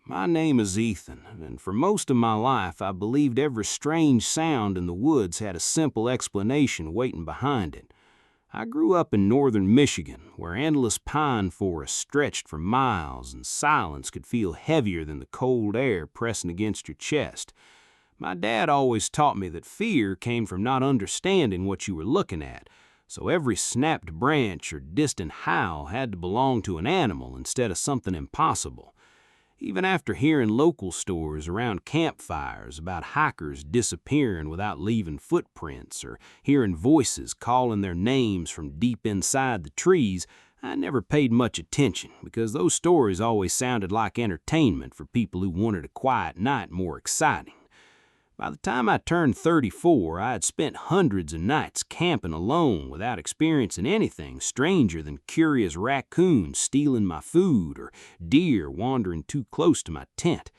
My name is Ethan, and for most of my life I believed every strange sound in the woods had a simple explanation waiting behind it. I grew up in northern Michigan, where endless pine forests stretched for miles and silence could feel heavier than the cold air pressing against your chest. My dad always taught me that fear came from not understanding what you were looking at, so every snapped branch or distant howl had to belong to an animal instead of something impossible. Even after hearing local stories around campfires about hikers disappearing without leaving footprints or hearing voices calling their names from deep inside the trees, I never paid much attention because those stories always sounded like entertainment for people who wanted a quiet night more exciting. By the time I turned 34, I had spent hundreds of nights camping alone without experiencing anything stranger than curious raccoons stealing my food or deer wandering too close to my tent.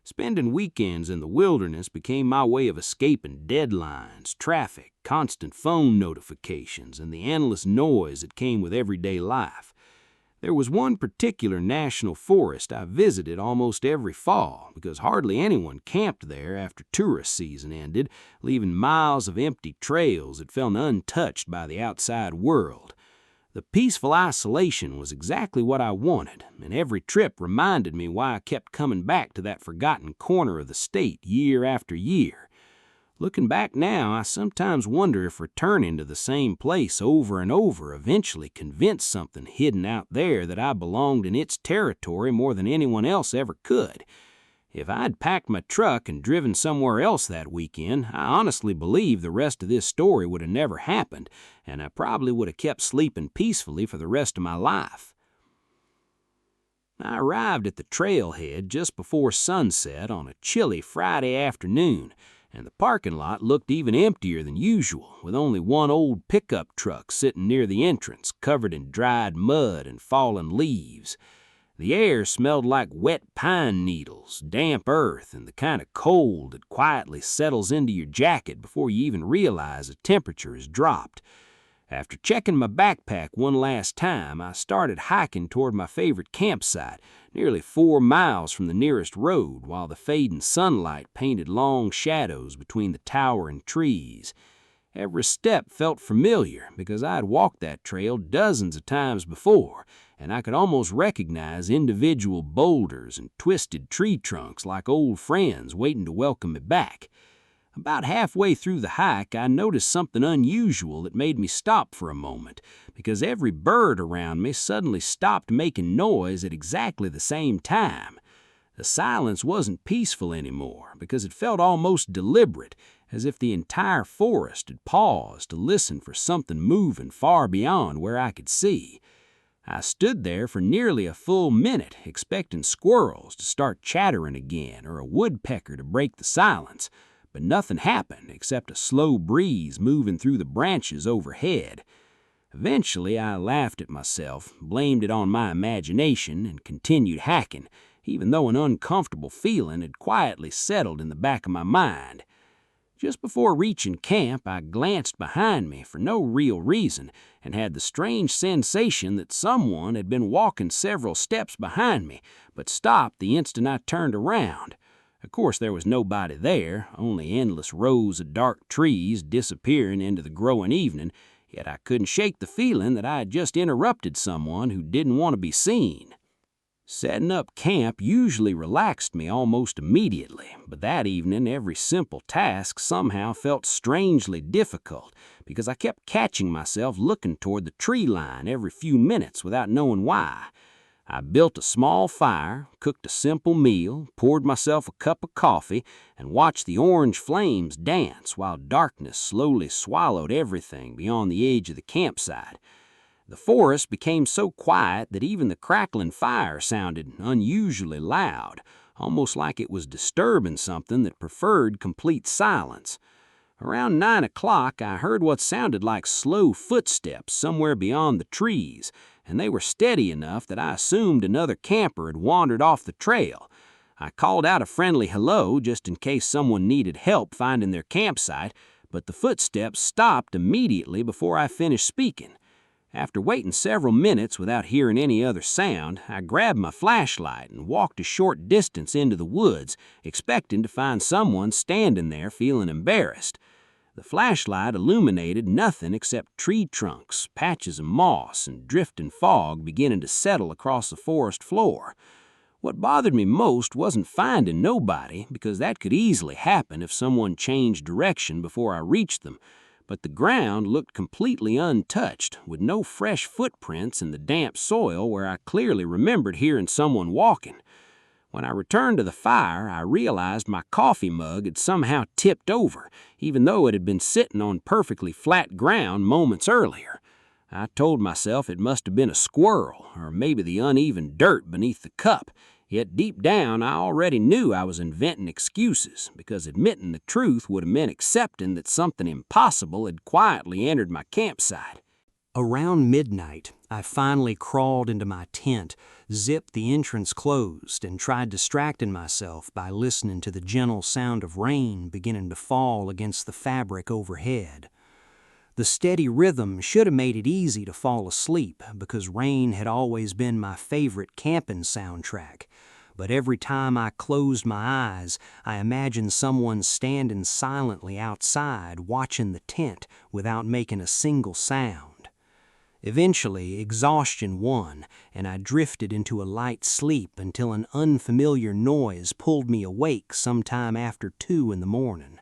Spending weekends in the wilderness became my way of escaping deadlines, traffic, constant phone notifications, and the endless noise that came with everyday life. There was one particular national forest I visited almost every fall because hardly anyone camped there after tourist season ended, leaving miles of empty trails that felt untouched by the outside world. The peaceful isolation was exactly what I wanted, and every trip reminded me why I kept coming back to that forgotten corner of the state year after year. Looking back now, I sometimes wonder if returning to the same place over and over eventually convinced something hidden out there that I belonged in its territory more than anyone else ever could. If I'd packed my truck and driven somewhere else that weekend, I honestly believe the rest of this story would have never happened, and I probably would have kept sleeping peacefully for the rest of my life. I arrived at the trailhead just before sunset on a chilly Friday afternoon, and the parking lot looked even emptier than usual, with only one old pickup truck sitting near the entrance, covered in dried mud and fallen leaves. The air smelled like wet pine needles, damp earth, and the kind of cold that quietly settles into your jacket before you even realize the temperature has dropped. After checking my backpack one last time, I started hiking toward my favorite campsite, nearly 4 miles from the nearest road, while the fading sunlight painted long shadows between the towering trees. Every step felt familiar because I had walked that trail dozens of times before, and I could almost recognize individual boulders and twisted tree trunks like old friends waiting to welcome me back. About halfway through the hike, I noticed something unusual that made me stop for a moment, because every bird around me suddenly stopped making noise at exactly the same time. The silence wasn't peaceful anymore, because it felt almost deliberate, as if the entire forest had paused to listen for something moving far beyond where I could see. I stood there for nearly a full minute, expecting squirrels to start chattering again or a woodpecker to break the silence. But nothing happened except a slow breeze moving through the branches overhead. Eventually, I laughed at myself, blamed it on my imagination, and continued hacking, even though an uncomfortable feeling had quietly settled in the back of my mind. Just before reaching camp, I glanced behind me for no real reason and had the strange sensation that someone had been walking several steps behind me, but stopped the instant I turned around. Of course, there was nobody there, only endless rows of dark trees disappearing into the growing evening, yet I couldn't shake the feeling that I had just interrupted someone who didn't want to be seen. Setting up camp usually relaxed me almost immediately, but that evening every simple task somehow felt strangely difficult because I kept catching myself looking toward the tree line every few minutes without knowing why. I built a small fire, cooked a simple meal, poured myself a cup of coffee, and watched the orange flames dance while darkness slowly swallowed everything beyond the edge of the campsite. The forest became so quiet that even the crackling fire sounded unusually loud, almost like it was disturbing something that preferred complete silence. Around 9 o'clock, I heard what sounded like slow footsteps somewhere beyond the trees, and they were steady enough that I assumed another camper had wandered off the trail. I called out a friendly hello just in case someone needed help finding their campsite, but the footsteps stopped immediately before I finished speaking. After waiting several minutes without hearing any other sound, I grabbed my flashlight and walked a short distance into the woods, expecting to find someone standing there feeling embarrassed. The flashlight illuminated nothing except tree trunks, patches of moss, and drifting fog beginning to settle across the forest floor. What bothered me most wasn't finding nobody, because that could easily happen if someone changed direction before I reached them, but the ground looked completely untouched, with no fresh footprints in the damp soil where I clearly remembered hearing someone walking. When I returned to the fire, I realized my coffee mug had somehow tipped over, even though it had been sitting on perfectly flat ground moments earlier. I told myself it must have been a squirrel, or maybe the uneven dirt beneath the cup, yet deep down I already knew I was inventing excuses, because admitting the truth would have meant accepting that something impossible had quietly entered my campsite. Around midnight, I finally crawled into my tent, zipped the entrance closed, and tried distracting myself by listening to the gentle sound of rain beginning to fall against the fabric overhead. The steady rhythm should have made it easy to fall asleep, because rain had always been my favorite camping soundtrack. But every time I closed my eyes, I imagined someone standing silently outside watching the tent without making a single sound. Eventually, exhaustion won, and I drifted into a light sleep until an unfamiliar noise pulled me awake sometime after 2 in the morning.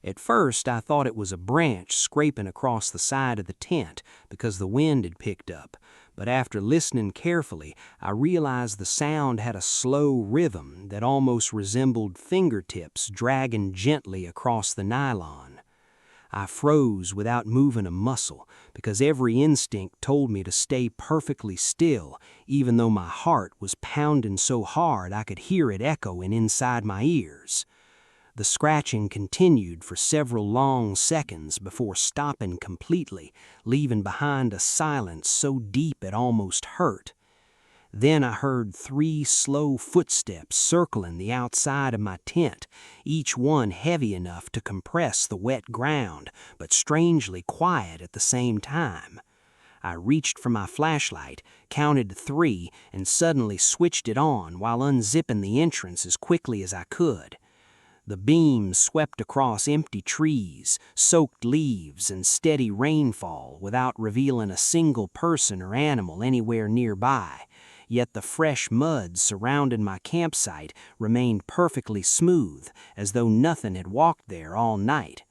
At first, I thought it was a branch scraping across the side of the tent because the wind had picked up, but after listening carefully, I realized the sound had a slow rhythm that almost resembled fingertips dragging gently across the nylon. I froze without moving a muscle because every instinct told me to stay perfectly still, even though my heart was pounding so hard I could hear it echoing inside my ears. The scratching continued for several long seconds before stopping completely, leaving behind a silence so deep it almost hurt. Then I heard 3 slow footsteps circling the outside of my tent, each one heavy enough to compress the wet ground, but strangely quiet at the same time. I reached for my flashlight, counted to 3, and suddenly switched it on while unzipping the entrance as quickly as I could. The beams swept across empty trees, soaked leaves, and steady rainfall without revealing a single person or animal anywhere nearby, yet the fresh mud surrounding my campsite remained perfectly smooth, as though nothing had walked there all night.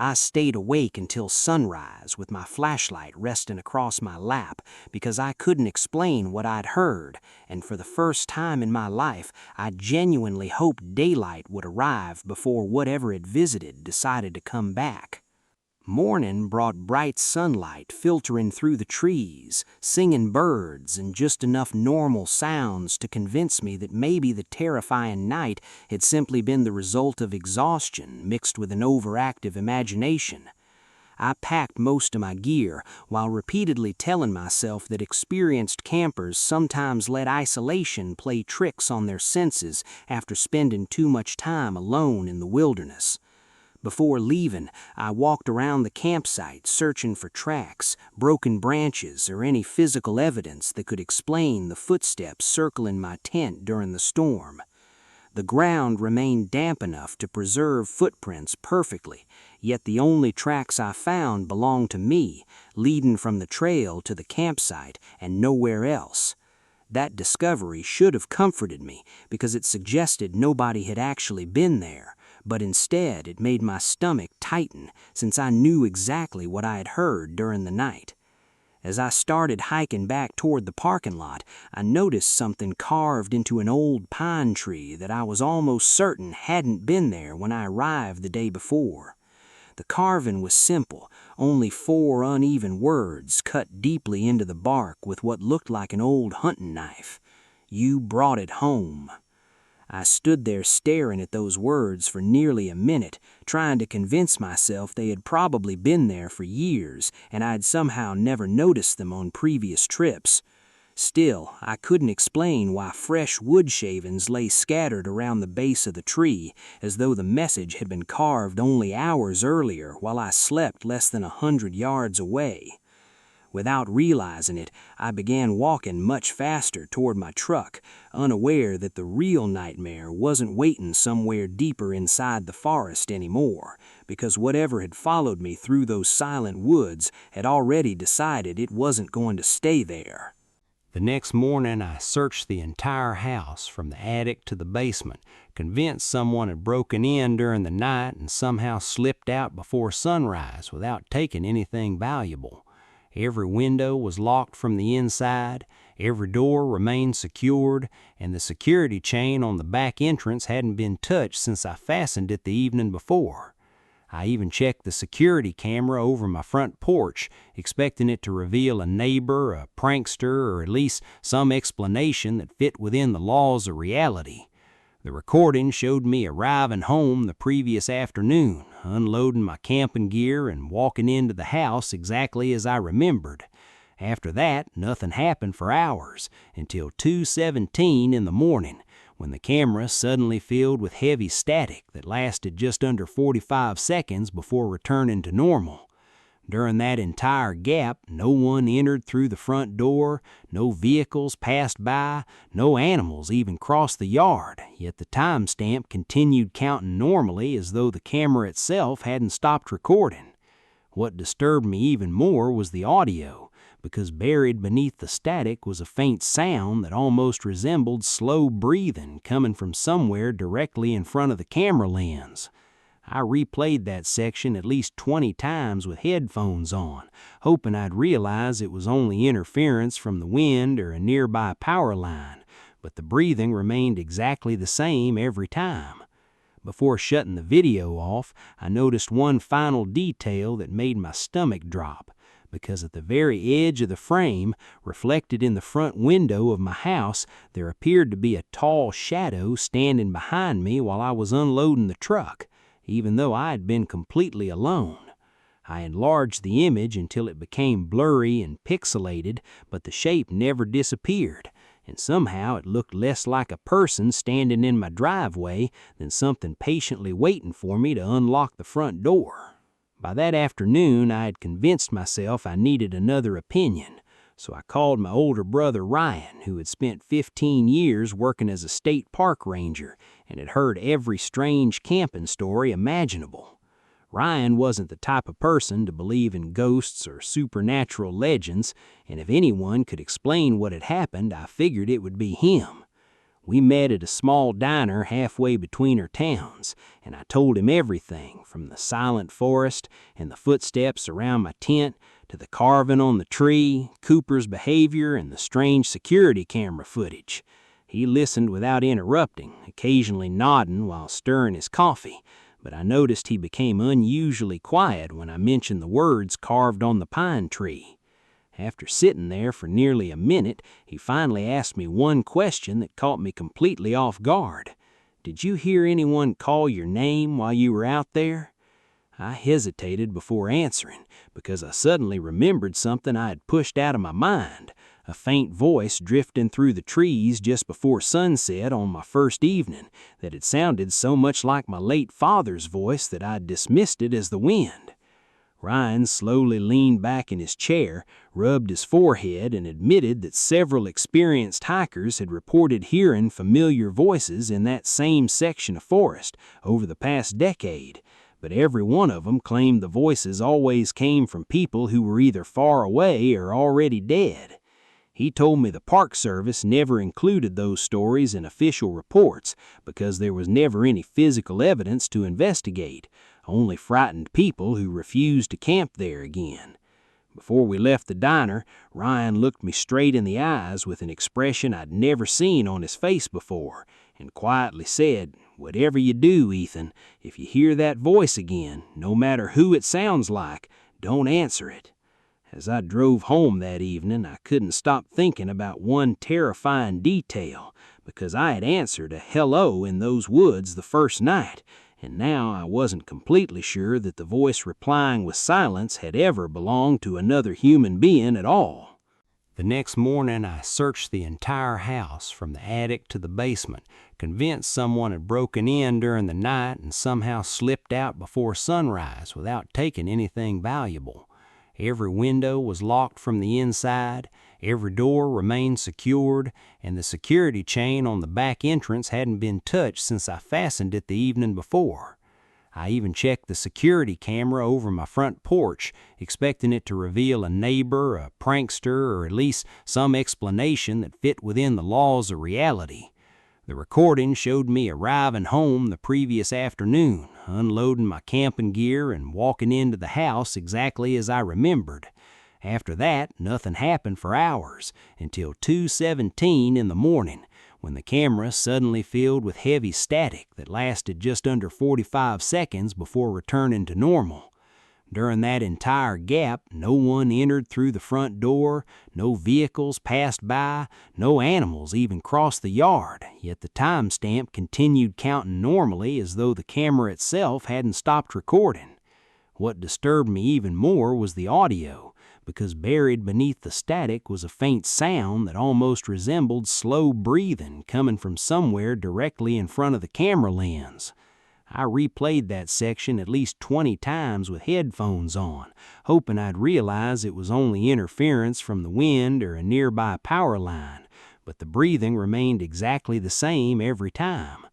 I stayed awake until sunrise with my flashlight resting across my lap because I couldn't explain what I'd heard, and for the first time in my life, I genuinely hoped daylight would arrive before whatever it visited decided to come back. Morning brought bright sunlight filtering through the trees, singing birds, and just enough normal sounds to convince me that maybe the terrifying night had simply been the result of exhaustion mixed with an overactive imagination. I packed most of my gear while repeatedly telling myself that experienced campers sometimes let isolation play tricks on their senses after spending too much time alone in the wilderness. Before leaving, I walked around the campsite searching for tracks, broken branches, or any physical evidence that could explain the footsteps circling my tent during the storm. The ground remained damp enough to preserve footprints perfectly, yet the only tracks I found belonged to me, leading from the trail to the campsite and nowhere else. That discovery should have comforted me because it suggested nobody had actually been there, but instead it made my stomach tighten since I knew exactly what I had heard during the night. As I started hiking back toward the parking lot, I noticed something carved into an old pine tree that I was almost certain hadn't been there when I arrived the day before. The carving was simple, only 4 uneven words cut deeply into the bark with what looked like an old hunting knife. "You brought it home." I stood there staring at those words for nearly a minute, trying to convince myself they had probably been there for years and I'd somehow never noticed them on previous trips. Still, I couldn't explain why fresh wood shavings lay scattered around the base of the tree, as though the message had been carved only hours earlier while I slept less than 100 yards away. Without realizing it, I began walking much faster toward my truck, unaware that the real nightmare wasn't waiting somewhere deeper inside the forest anymore, because whatever had followed me through those silent woods had already decided it wasn't going to stay there. The next morning, I searched the entire house from the attic to the basement, convinced someone had broken in during the night and somehow slipped out before sunrise without taking anything valuable. Every window was locked from the inside, every door remained secured, and the security chain on the back entrance hadn't been touched since I fastened it the evening before. I even checked the security camera over my front porch, expecting it to reveal a neighbor, a prankster, or at least some explanation that fit within the laws of reality. The recording showed me arriving home the previous afternoon, unloading my camping gear and walking into the house exactly as I remembered. After that, nothing happened for hours, until 2:17 in the morning, when the camera suddenly filled with heavy static that lasted just under 45 seconds before returning to normal. During that entire gap, no one entered through the front door, no vehicles passed by, no animals even crossed the yard, yet the timestamp continued counting normally as though the camera itself hadn't stopped recording. What disturbed me even more was the audio, because buried beneath the static was a faint sound that almost resembled slow breathing coming from somewhere directly in front of the camera lens. I replayed that section at least 20 times with headphones on, hoping I'd realize it was only interference from the wind or a nearby power line, but the breathing remained exactly the same every time. Before shutting the video off, I noticed one final detail that made my stomach drop, because at the very edge of the frame, reflected in the front window of my house, there appeared to be a tall shadow standing behind me while I was unloading the truck, even though I had been completely alone. I enlarged the image until it became blurry and pixelated, but the shape never disappeared, and somehow it looked less like a person standing in my driveway than something patiently waiting for me to unlock the front door. By that afternoon, I had convinced myself I needed another opinion, so I called my older brother Ryan, who had spent 15 years working as a state park ranger and had heard every strange camping story imaginable. Ryan wasn't the type of person to believe in ghosts or supernatural legends, and if anyone could explain what had happened, I figured it would be him. We met at a small diner halfway between our towns, and I told him everything from the silent forest and the footsteps around my tent to the carving on the tree, Cooper's behavior, and the strange security camera footage. He listened without interrupting, occasionally nodding while stirring his coffee, but I noticed he became unusually quiet when I mentioned the words carved on the pine tree. After sitting there for nearly a minute, he finally asked me one question that caught me completely off guard. "Did you hear anyone call your name while you were out there?" I hesitated before answering, because I suddenly remembered something I had pushed out of my mind, a faint voice drifting through the trees just before sunset on my first evening that had sounded so much like my late father's voice that I dismissed it as the wind. Ryan slowly leaned back in his chair, rubbed his forehead, and admitted that several experienced hikers had reported hearing familiar voices in that same section of forest over the past decade, but every one of them claimed the voices always came from people who were either far away or already dead. He told me the Park Service never included those stories in official reports because there was never any physical evidence to investigate, only frightened people who refused to camp there again. Before we left the diner, Ryan looked me straight in the eyes with an expression I'd never seen on his face before, and quietly said, "Whatever you do, Ethan, if you hear that voice again, no matter who it sounds like, don't answer it." As I drove home that evening, I couldn't stop thinking about one terrifying detail, because I had answered a hello in those woods the first night, and now I wasn't completely sure that the voice replying with silence had ever belonged to another human being at all. The next morning, I searched the entire house from the attic to the basement, convinced someone had broken in during the night and somehow slipped out before sunrise without taking anything valuable. Every window was locked from the inside, every door remained secured, and the security chain on the back entrance hadn't been touched since I fastened it the evening before. I even checked the security camera over my front porch, expecting it to reveal a neighbor, a prankster, or at least some explanation that fit within the laws of reality. The recording showed me arriving home the previous afternoon, unloading my camping gear and walking into the house exactly as I remembered. After that, nothing happened for hours, until 2:17 in the morning, when the camera suddenly filled with heavy static that lasted just under 45 seconds before returning to normal. During that entire gap, no one entered through the front door, no vehicles passed by, no animals even crossed the yard, yet the timestamp continued counting normally as though the camera itself hadn't stopped recording. What disturbed me even more was the audio, because buried beneath the static was a faint sound that almost resembled slow breathing coming from somewhere directly in front of the camera lens. I replayed that section at least 20 times with headphones on, hoping I'd realize it was only interference from the wind or a nearby power line, but the breathing remained exactly the same every time.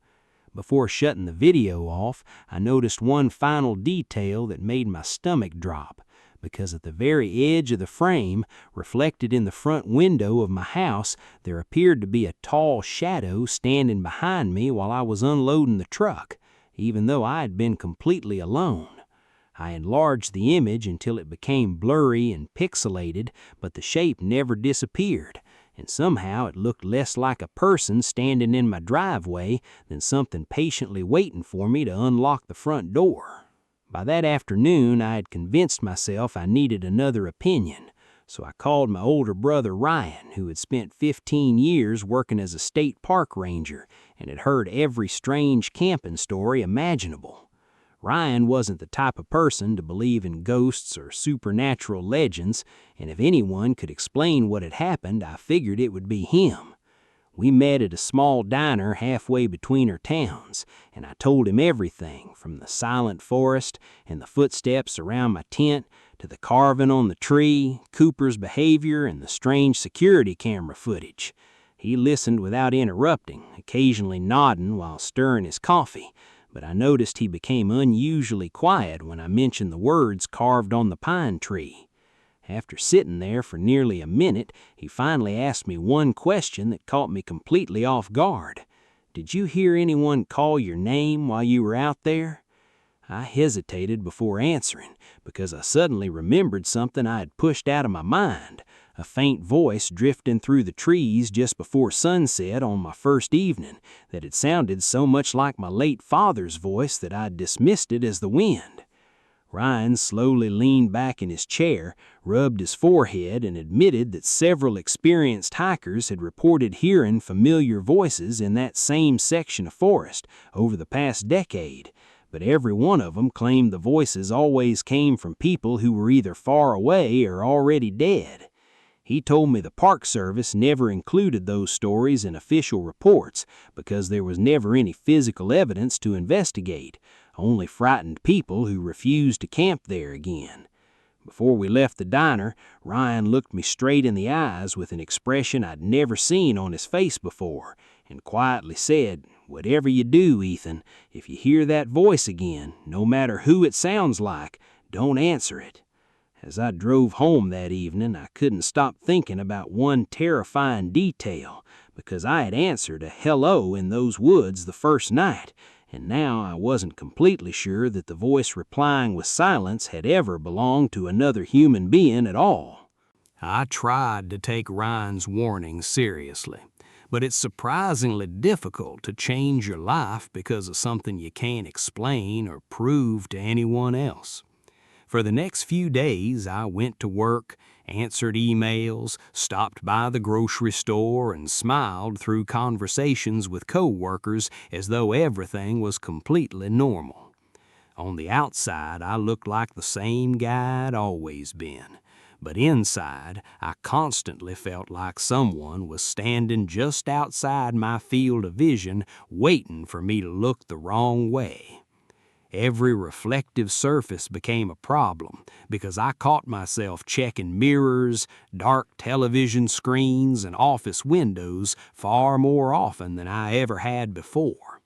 Before shutting the video off, I noticed one final detail that made my stomach drop, because at the very edge of the frame, reflected in the front window of my house, there appeared to be a tall shadow standing behind me while I was unloading the truck, even though I had been completely alone. I enlarged the image until it became blurry and pixelated, but the shape never disappeared, and somehow it looked less like a person standing in my driveway than something patiently waiting for me to unlock the front door. By that afternoon, I had convinced myself I needed another opinion, so I called my older brother Ryan, who had spent 15 years working as a state park ranger and had heard every strange camping story imaginable. Ryan wasn't the type of person to believe in ghosts or supernatural legends, and if anyone could explain what had happened, I figured it would be him. We met at a small diner halfway between our towns, and I told him everything from the silent forest and the footsteps around my tent to the carving on the tree, Cooper's behavior, and the strange security camera footage. He listened without interrupting, occasionally nodding while stirring his coffee, but I noticed he became unusually quiet when I mentioned the words carved on the pine tree. After sitting there for nearly a minute, he finally asked me one question that caught me completely off guard. "Did you hear anyone call your name while you were out there?" I hesitated before answering, because I suddenly remembered something I had pushed out of my mind, a faint voice drifting through the trees just before sunset on my first evening that had sounded so much like my late father's voice that I'd dismissed it as the wind. Ryan slowly leaned back in his chair, rubbed his forehead, and admitted that several experienced hikers had reported hearing familiar voices in that same section of forest over the past decade, but every one of them claimed the voices always came from people who were either far away or already dead. He told me the Park Service never included those stories in official reports because there was never any physical evidence to investigate, only frightened people who refused to camp there again. Before we left the diner, Ryan looked me straight in the eyes with an expression I'd never seen on his face before, and quietly said, "Whatever you do, Ethan, if you hear that voice again, no matter who it sounds like, don't answer it." As I drove home that evening, I couldn't stop thinking about one terrifying detail, because I had answered a hello in those woods the first night, and now I wasn't completely sure that the voice replying with silence had ever belonged to another human being at all. I tried to take Ryan's warning seriously, but it's surprisingly difficult to change your life because of something you can't explain or prove to anyone else. For the next few days, I went to work, answered emails, stopped by the grocery store, and smiled through conversations with coworkers as though everything was completely normal. On the outside, I looked like the same guy I'd always been, but inside, I constantly felt like someone was standing just outside my field of vision waiting for me to look the wrong way. Every reflective surface became a problem because I caught myself checking mirrors, dark television screens, and office windows far more often than I ever had before.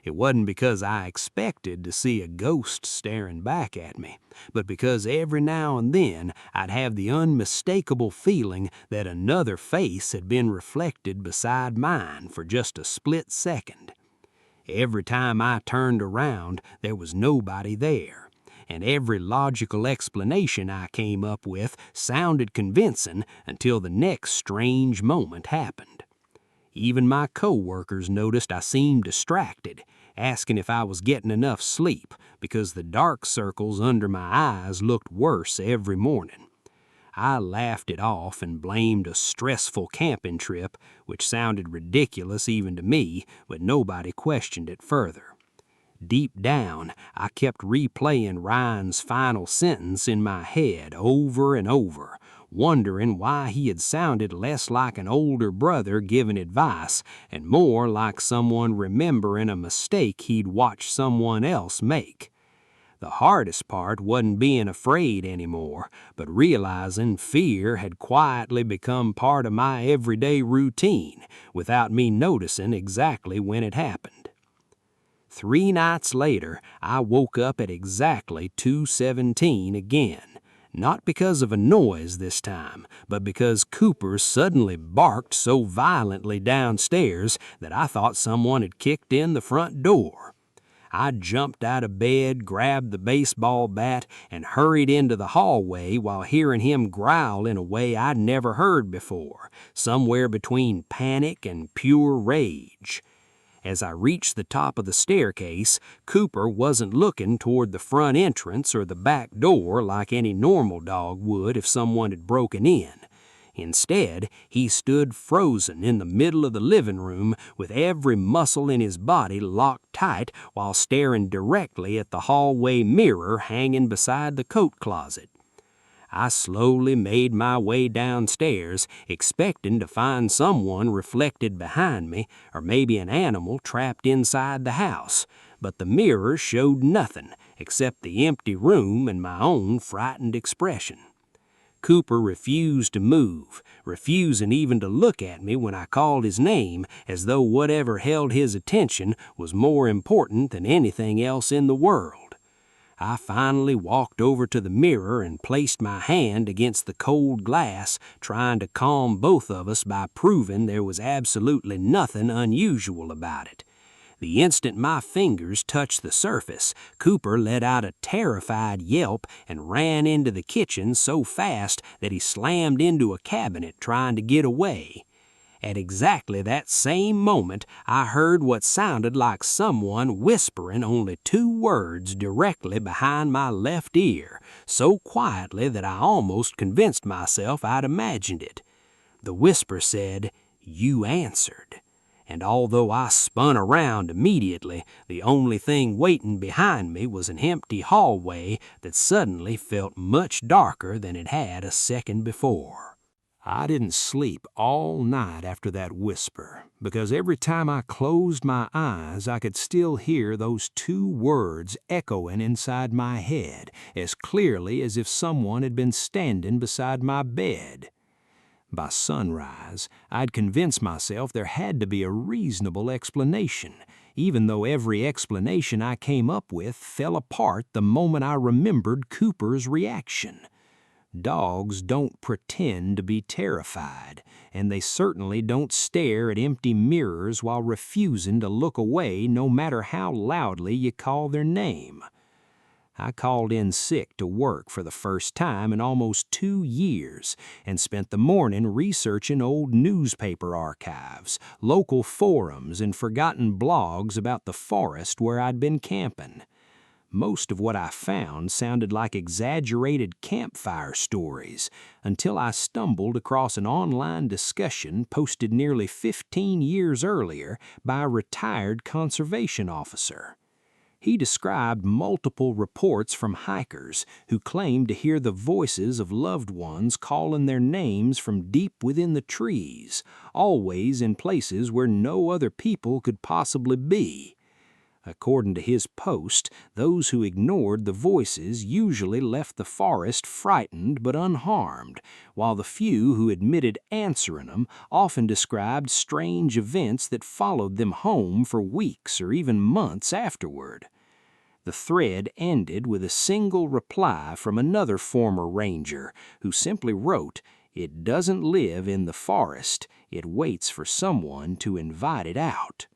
It wasn't because I expected to see a ghost staring back at me, but because every now and then I'd have the unmistakable feeling that another face had been reflected beside mine for just a split second. Every time I turned around, there was nobody there, and every logical explanation I came up with sounded convincing until the next strange moment happened. Even my co-workers noticed I seemed distracted, asking if I was getting enough sleep because the dark circles under my eyes looked worse every morning. I laughed it off and blamed a stressful camping trip, which sounded ridiculous even to me, but nobody questioned it further. Deep down, I kept replaying Ryan's final sentence in my head over and over, wondering why he had sounded less like an older brother giving advice and more like someone remembering a mistake he'd watched someone else make. The hardest part wasn't being afraid anymore, but realizing fear had quietly become part of my everyday routine without me noticing exactly when it happened. 3 nights later, I woke up at exactly 2:17 again, not because of a noise this time, but because Cooper suddenly barked so violently downstairs that I thought someone had kicked in the front door. I jumped out of bed, grabbed the baseball bat, and hurried into the hallway while hearing him growl in a way I'd never heard before, somewhere between panic and pure rage. As I reached the top of the staircase, Cooper wasn't looking toward the front entrance or the back door like any normal dog would if someone had broken in. Instead, he stood frozen in the middle of the living room with every muscle in his body locked tight while staring directly at the hallway mirror hanging beside the coat closet. I slowly made my way downstairs, expecting to find someone reflected behind me, or maybe an animal trapped inside the house, but the mirror showed nothing except the empty room and my own frightened expression. Cooper refused to move, refusing even to look at me when I called his name, as though whatever held his attention was more important than anything else in the world. I finally walked over to the mirror and placed my hand against the cold glass, trying to calm both of us by proving there was absolutely nothing unusual about it. The instant my fingers touched the surface, Cooper let out a terrified yelp and ran into the kitchen so fast that he slammed into a cabinet trying to get away. At exactly that same moment, I heard what sounded like someone whispering only 2 words directly behind my left ear, so quietly that I almost convinced myself I'd imagined it. The whisper said, "You answered." And although I spun around immediately, the only thing waiting behind me was an empty hallway that suddenly felt much darker than it had a second before. I didn't sleep all night after that whisper, because every time I closed my eyes, I could still hear those 2 words echoing inside my head as clearly as if someone had been standing beside my bed. By sunrise, I'd convinced myself there had to be a reasonable explanation, even though every explanation I came up with fell apart the moment I remembered Cooper's reaction. Dogs don't pretend to be terrified, and they certainly don't stare at empty mirrors while refusing to look away no matter how loudly you call their name. I called in sick to work for the first time in almost 2 years and spent the morning researching old newspaper archives, local forums, and forgotten blogs about the forest where I'd been camping. Most of what I found sounded like exaggerated campfire stories until I stumbled across an online discussion posted nearly 15 years earlier by a retired conservation officer. He described multiple reports from hikers who claimed to hear the voices of loved ones calling their names from deep within the trees, always in places where no other people could possibly be. According to his post, those who ignored the voices usually left the forest frightened but unharmed, while the few who admitted answering them often described strange events that followed them home for weeks or even months afterward. The thread ended with a single reply from another former ranger who simply wrote, "It doesn't live in the forest, it waits for someone to invite it out."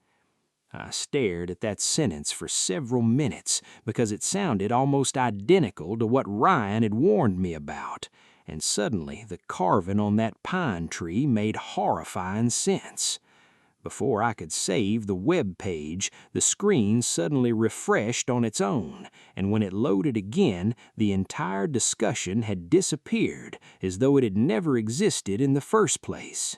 I stared at that sentence for several minutes because it sounded almost identical to what Ryan had warned me about, and suddenly the carving on that pine tree made horrifying sense. Before I could save the web page, the screen suddenly refreshed on its own, and when it loaded again, the entire discussion had disappeared as though it had never existed in the first place.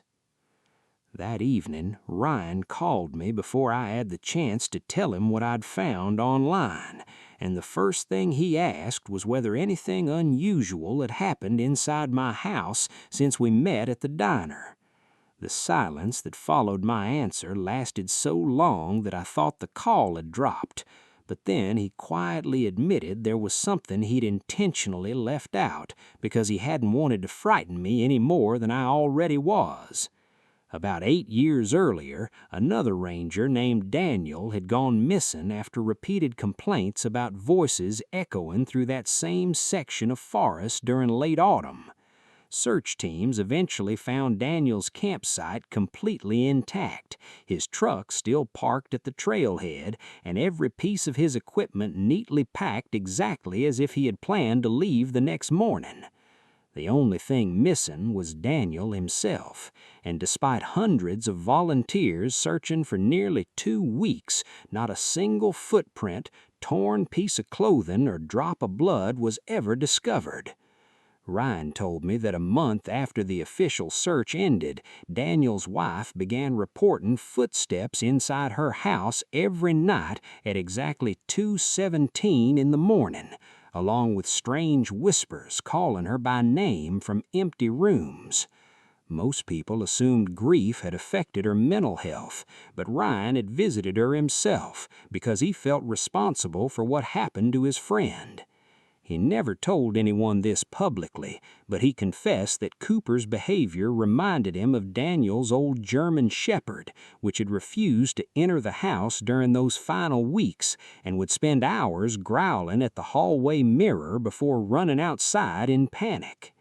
That evening, Ryan called me before I had the chance to tell him what I'd found online, and the first thing he asked was whether anything unusual had happened inside my house since we met at the diner. The silence that followed my answer lasted so long that I thought the call had dropped, but then he quietly admitted there was something he'd intentionally left out because he hadn't wanted to frighten me any more than I already was. About 8 years earlier, another ranger named Daniel had gone missing after repeated complaints about voices echoing through that same section of forest during late autumn. Search teams eventually found Daniel's campsite completely intact, his truck still parked at the trailhead, and every piece of his equipment neatly packed exactly as if he had planned to leave the next morning. The only thing missing was Daniel himself, and despite hundreds of volunteers searching for nearly 2 weeks, not a single footprint, torn piece of clothing, or drop of blood was ever discovered. Ryan told me that a month after the official search ended, Daniel's wife began reporting footsteps inside her house every night at exactly 2:17 in the morning, along with strange whispers calling her by name from empty rooms. Most people assumed grief had affected her mental health, but Ryan had visited her himself because he felt responsible for what happened to his friend. He never told anyone this publicly, but he confessed that Cooper's behavior reminded him of Daniel's old German shepherd, which had refused to enter the house during those final weeks and would spend hours growling at the hallway mirror before running outside in panic.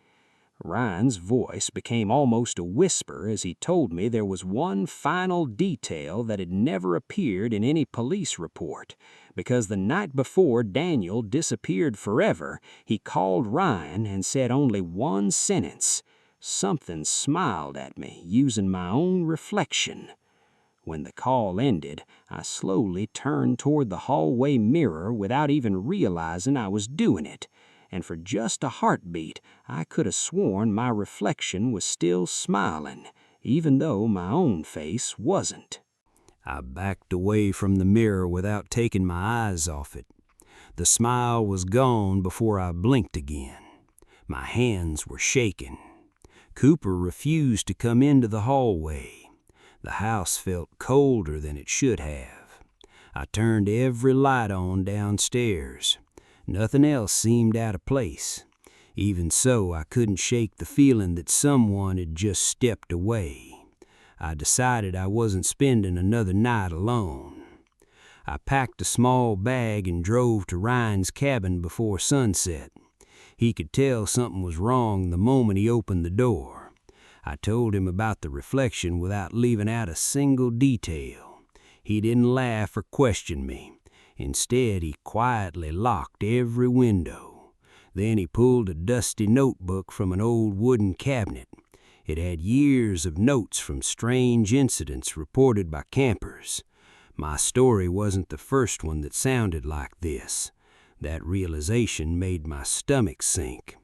Ryan's voice became almost a whisper as he told me there was one final detail that had never appeared in any police report, because the night before Daniel disappeared forever, he called Ryan and said only one sentence. Something smiled at me using my own reflection. When the call ended, I slowly turned toward the hallway mirror without even realizing I was doing it, and for just a heartbeat, I could have sworn my reflection was still smiling, even though my own face wasn't. I backed away from the mirror without taking my eyes off it. The smile was gone before I blinked again. My hands were shaking. Cooper refused to come into the hallway. The house felt colder than it should have. I turned every light on downstairs. Nothing else seemed out of place. Even so, I couldn't shake the feeling that someone had just stepped away. I decided I wasn't spending another night alone. I packed a small bag and drove to Ryan's cabin before sunset. He could tell something was wrong the moment he opened the door. I told him about the reflection without leaving out a single detail. He didn't laugh or question me. Instead, he quietly locked every window. Then he pulled a dusty notebook from an old wooden cabinet. It had years of notes from strange incidents reported by campers. My story wasn't the first one that sounded like this. That realization made my stomach sink.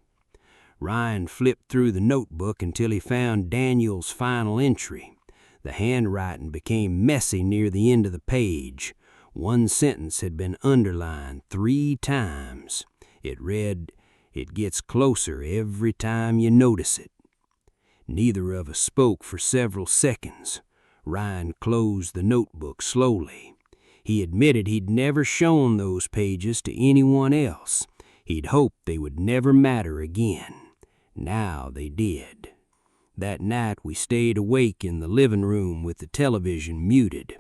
Ryan flipped through the notebook until he found Daniel's final entry. The handwriting became messy near the end of the page. One sentence had been underlined 3 times. It read, "It gets closer every time you notice it." Neither of us spoke for several seconds. Ryan closed the notebook slowly. He admitted he'd never shown those pages to anyone else. He'd hoped they would never matter again. Now they did. That night we stayed awake in the living room with the television muted.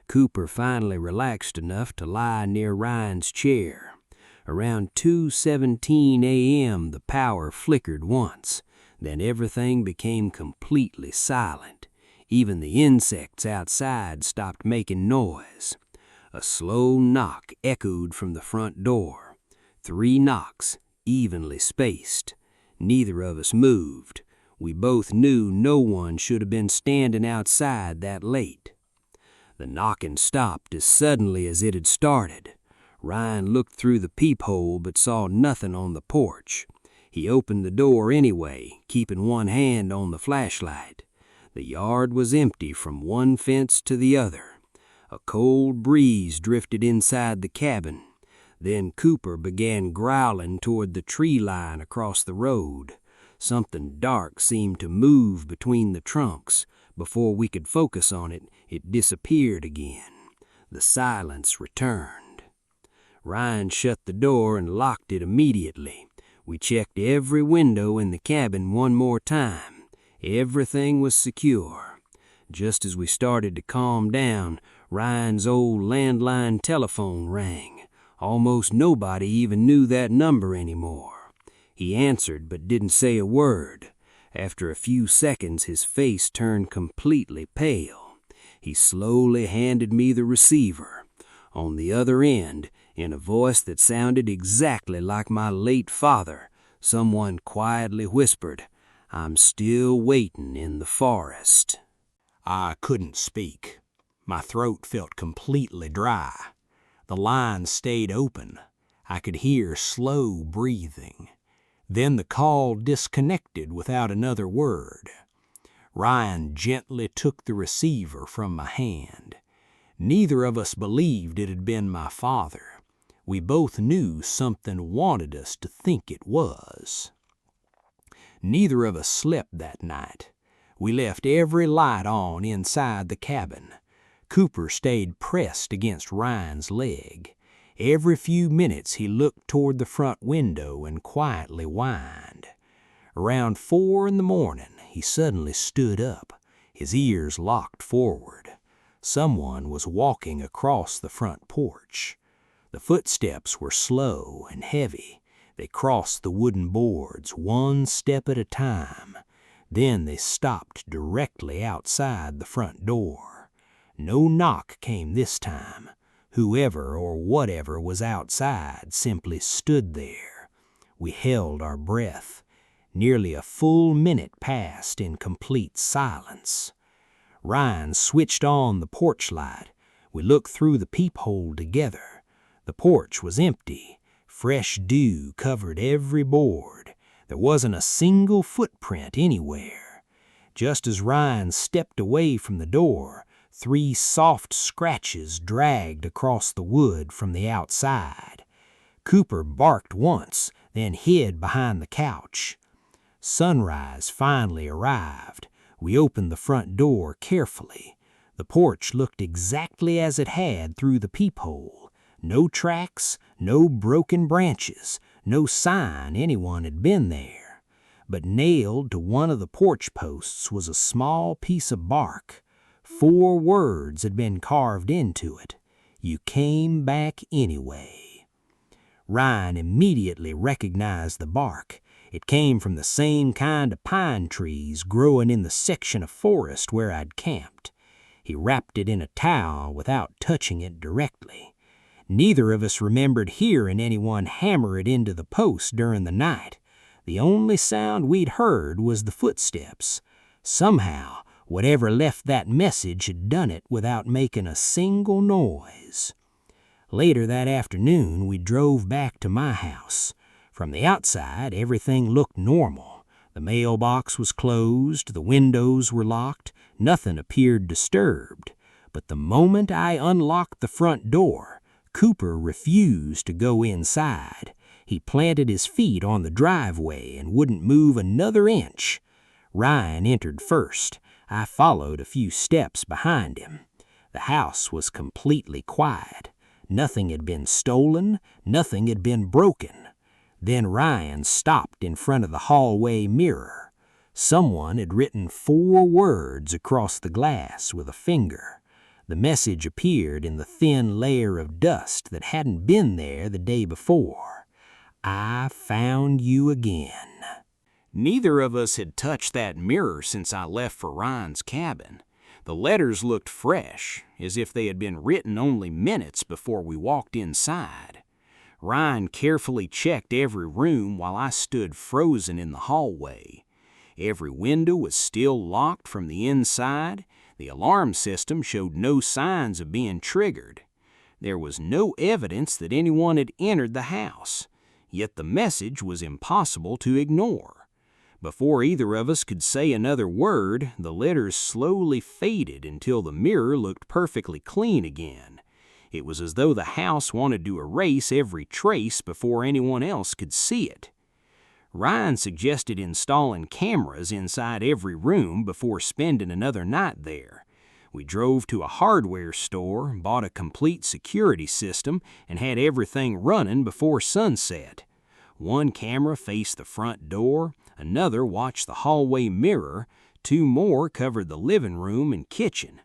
Cooper finally relaxed enough to lie near Ryan's chair. Around 2:17 a.m. the power flickered once. Then everything became completely silent. Even the insects outside stopped making noise. A slow knock echoed from the front door. 3 knocks, evenly spaced. Neither of us moved. We both knew no one should have been standing outside that late. The knocking stopped as suddenly as it had started. Ryan looked through the peephole but saw nothing on the porch. He opened the door anyway, keeping one hand on the flashlight. The yard was empty from one fence to the other. A cold breeze drifted inside the cabin. Then Cooper began growling toward the tree line across the road. Something dark seemed to move between the trunks. Before we could focus on it, it disappeared again. The silence returned. Ryan shut the door and locked it immediately. We checked every window in the cabin one more time. Everything was secure. Just as we started to calm down, Ryan's old landline telephone rang. Almost nobody even knew that number anymore. He answered but didn't say a word. After a few seconds, his face turned completely pale. He slowly handed me the receiver. On the other end, in a voice that sounded exactly like my late father, someone quietly whispered, "I'm still waiting in the forest." I couldn't speak. My throat felt completely dry. The line stayed open. I could hear slow breathing. Then the call disconnected without another word. Ryan gently took the receiver from my hand. Neither of us believed it had been my father. We both knew something wanted us to think it was. Neither of us slept that night. We left every light on inside the cabin. Cooper stayed pressed against Ryan's leg. Every few minutes he looked toward the front window and quietly whined. Around 4 in the morning, he suddenly stood up, his ears locked forward. Someone was walking across the front porch. The footsteps were slow and heavy. They crossed the wooden boards one step at a time. Then they stopped directly outside the front door. No knock came this time. Whoever or whatever was outside simply stood there. We held our breath. Nearly a full minute passed in complete silence. Ryan switched on the porch light. We looked through the peephole together. The porch was empty. Fresh dew covered every board. There wasn't a single footprint anywhere. Just as Ryan stepped away from the door, 3 soft scratches dragged across the wood from the outside. Cooper barked once, then hid behind the couch. Sunrise finally arrived. We opened the front door carefully. The porch looked exactly as it had through the peephole. No tracks, no broken branches, no sign anyone had been there. But nailed to one of the porch posts was a small piece of bark. 4 words had been carved into it. "You came back anyway." Ryan immediately recognized the bark. It came from the same kind of pine trees growing in the section of forest where I'd camped. He wrapped it in a towel without touching it directly. Neither of us remembered hearing anyone hammer it into the post during the night. The only sound we'd heard was the footsteps. Somehow, whatever left that message had done it without making a single noise. Later that afternoon, we drove back to my house. From the outside, everything looked normal. The mailbox was closed, the windows were locked, nothing appeared disturbed. But the moment I unlocked the front door, Cooper refused to go inside. He planted his feet on the driveway and wouldn't move another inch. Ryan entered first. I followed a few steps behind him. The house was completely quiet. Nothing had been stolen, nothing had been broken. Then Ryan stopped in front of the hallway mirror. Someone had written 4 words across the glass with a finger. The message appeared in the thin layer of dust that hadn't been there the day before. "I found you again." Neither of us had touched that mirror since I left for Ryan's cabin. The letters looked fresh, as if they had been written only minutes before we walked inside. Ryan carefully checked every room while I stood frozen in the hallway. Every window was still locked from the inside. The alarm system showed no signs of being triggered. There was no evidence that anyone had entered the house, yet the message was impossible to ignore. Before either of us could say another word, the letters slowly faded until the mirror looked perfectly clean again. It was as though the house wanted to erase every trace before anyone else could see it. Ryan suggested installing cameras inside every room before spending another night there. We drove to a hardware store, bought a complete security system, and had everything running before sunset. One camera faced the front door, another watched the hallway mirror, 2 more covered the living room and kitchen.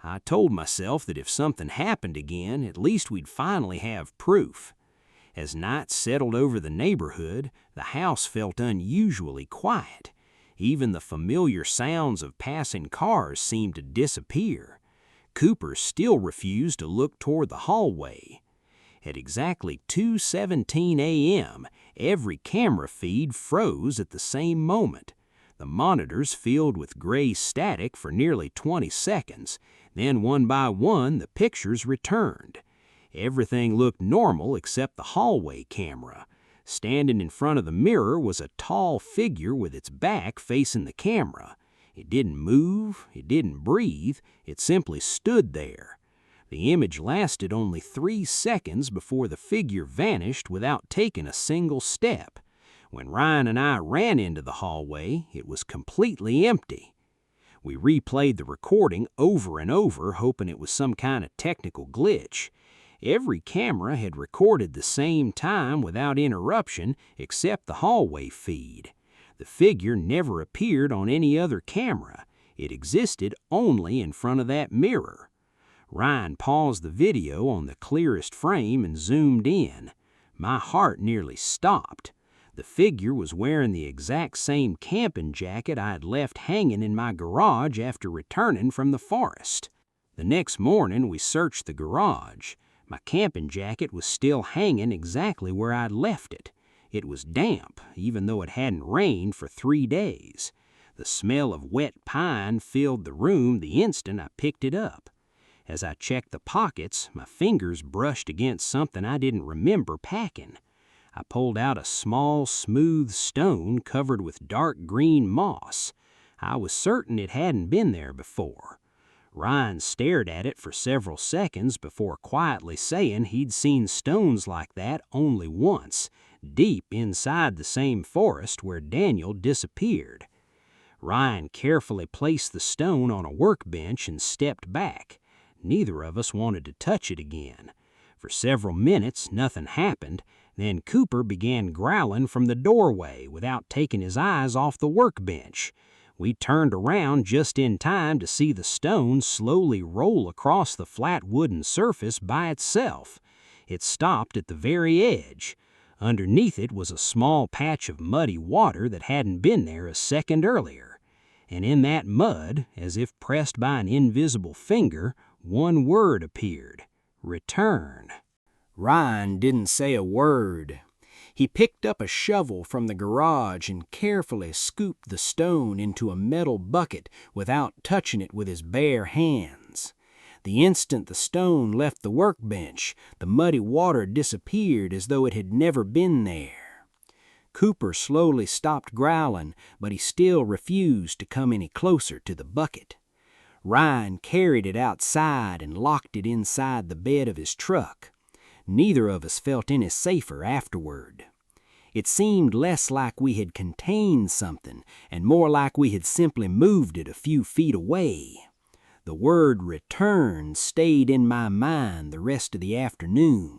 I told myself that if something happened again, at least we'd finally have proof. As night settled over the neighborhood, the house felt unusually quiet. Even the familiar sounds of passing cars seemed to disappear. Cooper still refused to look toward the hallway. At exactly 2:17 a.m., every camera feed froze at the same moment. The monitors filled with gray static for nearly 20 seconds. Then one by one, the pictures returned. Everything looked normal except the hallway camera. Standing in front of the mirror was a tall figure with its back facing the camera. It didn't move, it didn't breathe, it simply stood there. The image lasted only 3 seconds before the figure vanished without taking a single step. When Ryan and I ran into the hallway, it was completely empty. We replayed the recording over and over, hoping it was some kind of technical glitch. Every camera had recorded the same time without interruption except the hallway feed. The figure never appeared on any other camera. It existed only in front of that mirror. Ryan paused the video on the clearest frame and zoomed in. My heart nearly stopped. The figure was wearing the exact same camping jacket I had left hanging in my garage after returning from the forest. The next morning, we searched the garage. My camping jacket was still hanging exactly where I'd left it. It was damp, even though it hadn't rained for 3 days. The smell of wet pine filled the room the instant I picked it up. As I checked the pockets, my fingers brushed against something I didn't remember packing. I pulled out a small, smooth stone covered with dark green moss. I was certain it hadn't been there before. Ryan stared at it for several seconds before quietly saying he'd seen stones like that only once, deep inside the same forest where Daniel disappeared. Ryan carefully placed the stone on a workbench and stepped back. Neither of us wanted to touch it again. For several minutes, nothing happened. Then Cooper began growling from the doorway without taking his eyes off the workbench. We turned around just in time to see the stone slowly roll across the flat wooden surface by itself. It stopped at the very edge. Underneath it was a small patch of muddy water that hadn't been there a second earlier. And in that mud, as if pressed by an invisible finger, one word appeared: return. Ryan didn't say a word. He picked up a shovel from the garage and carefully scooped the stone into a metal bucket without touching it with his bare hands. The instant the stone left the workbench, the muddy water disappeared as though it had never been there. Cooper slowly stopped growling, but he still refused to come any closer to the bucket. Ryan carried it outside and locked it inside the bed of his truck. Neither of us felt any safer afterward. It seemed less like we had contained something and more like we had simply moved it a few feet away. The word return stayed in my mind the rest of the afternoon.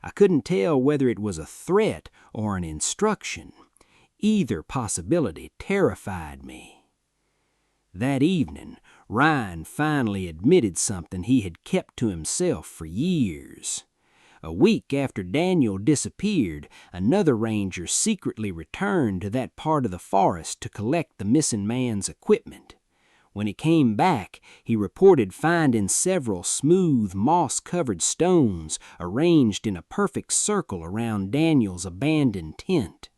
I couldn't tell whether it was a threat or an instruction. Either possibility terrified me. That evening, Ryan finally admitted something he had kept to himself for years. A week after Daniel disappeared, another ranger secretly returned to that part of the forest to collect the missing man's equipment. When he came back, he reported finding several smooth, moss-covered stones arranged in a perfect circle around Daniel's abandoned tent.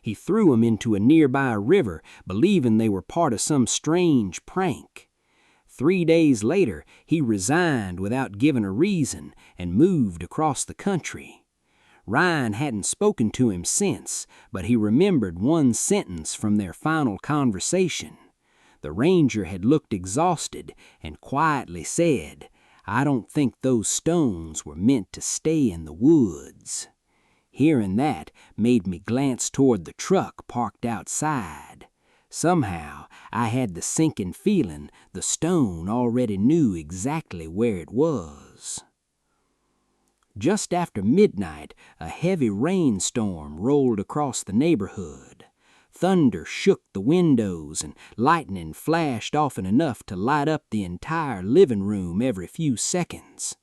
He threw them into a nearby river, believing they were part of some strange prank. 3 days later, he resigned without giving a reason and moved across the country. Ryan hadn't spoken to him since, but he remembered one sentence from their final conversation. The ranger had looked exhausted and quietly said, "I don't think those stones were meant to stay in the woods." Hearing that made me glance toward the truck parked outside. Somehow, I had the sinking feeling the stone already knew exactly where it was. Just after midnight, a heavy rainstorm rolled across the neighborhood. Thunder shook the windows and lightning flashed often enough to light up the entire living room every few seconds.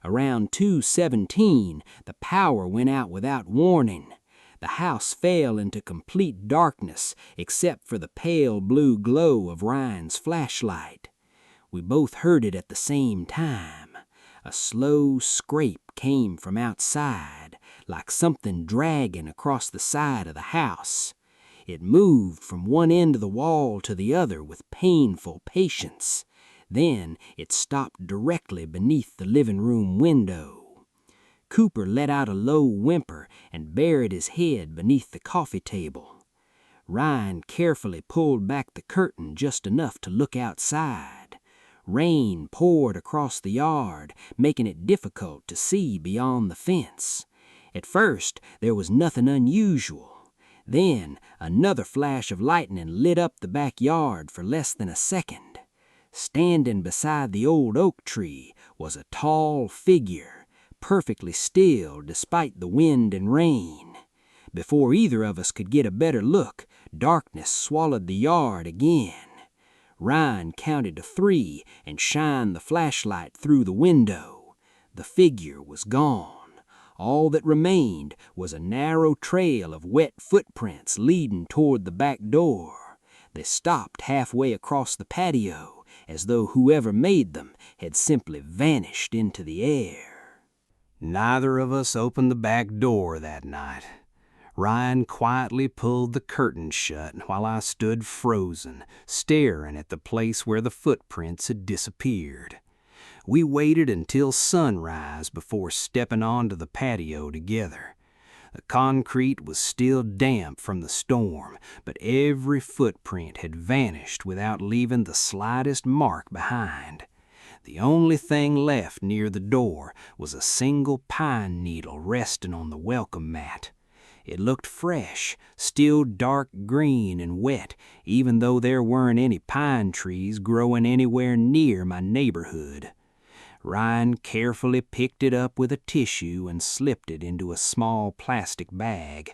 Around 2:17, the power went out without warning. The house fell into complete darkness except for the pale blue glow of Ryan's flashlight. We both heard it at the same time. A slow scrape came from outside, like something dragging across the side of the house. It moved from one end of the wall to the other with painful patience. Then it stopped directly beneath the living room window. Cooper let out a low whimper and buried his head beneath the coffee table. Ryan carefully pulled back the curtain just enough to look outside. Rain poured across the yard, making it difficult to see beyond the fence. At first, there was nothing unusual. Then, another flash of lightning lit up the backyard for less than a second. Standing beside the old oak tree was a tall figure, perfectly still despite the wind and rain. Before either of us could get a better look, darkness swallowed the yard again. Ryan counted to 3 and shined the flashlight through the window. The figure was gone. All that remained was a narrow trail of wet footprints leading toward the back door. They stopped halfway across the patio, as though whoever made them had simply vanished into the air. Neither of us opened the back door that night. Ryan quietly pulled the curtain shut while I stood frozen, staring at the place where the footprints had disappeared. We waited until sunrise before stepping onto the patio together. The concrete was still damp from the storm, but every footprint had vanished without leaving the slightest mark behind. The only thing left near the door was a single pine needle resting on the welcome mat. It looked fresh, still dark green and wet, even though there weren't any pine trees growing anywhere near my neighborhood. Ryan carefully picked it up with a tissue and slipped it into a small plastic bag.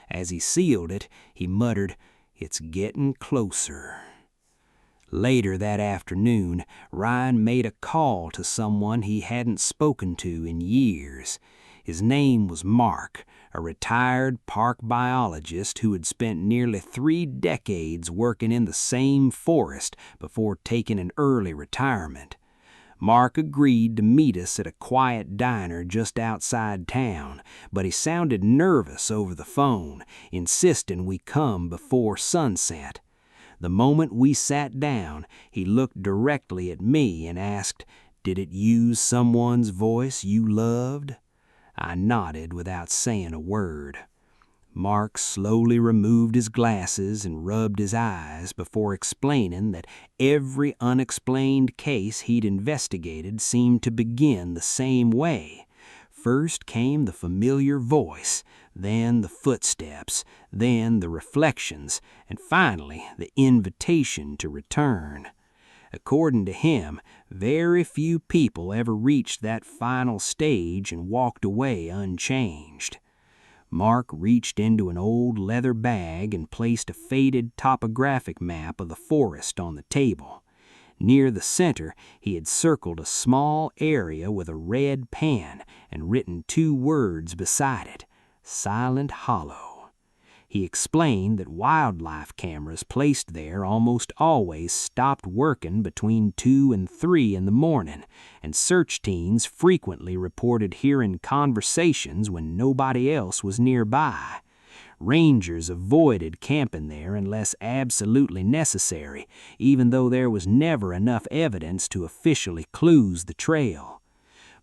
As he sealed it, he muttered, "It's getting closer." Later that afternoon, Ryan made a call to someone he hadn't spoken to in years. His name was Mark, a retired park biologist who had spent nearly 3 decades working in the same forest before taking an early retirement. Mark agreed to meet us at a quiet diner just outside town, but he sounded nervous over the phone, insisting we come before sunset. The moment we sat down, he looked directly at me and asked, "Did it use someone's voice you loved?" I nodded without saying a word. Mark slowly removed his glasses and rubbed his eyes before explaining that every unexplained case he'd investigated seemed to begin the same way. First came the familiar voice, then the footsteps, then the reflections, and finally the invitation to return. According to him, very few people ever reached that final stage and walked away unchanged. Mark reached into an old leather bag and placed a faded topographic map of the forest on the table. Near the center, he had circled a small area with a red pen and written 2 words beside it, Silent Hollow. He explained that wildlife cameras placed there almost always stopped working between 2 and 3 in the morning, and search teams frequently reported hearing conversations when nobody else was nearby. Rangers avoided camping there unless absolutely necessary, even though there was never enough evidence to officially close the trail.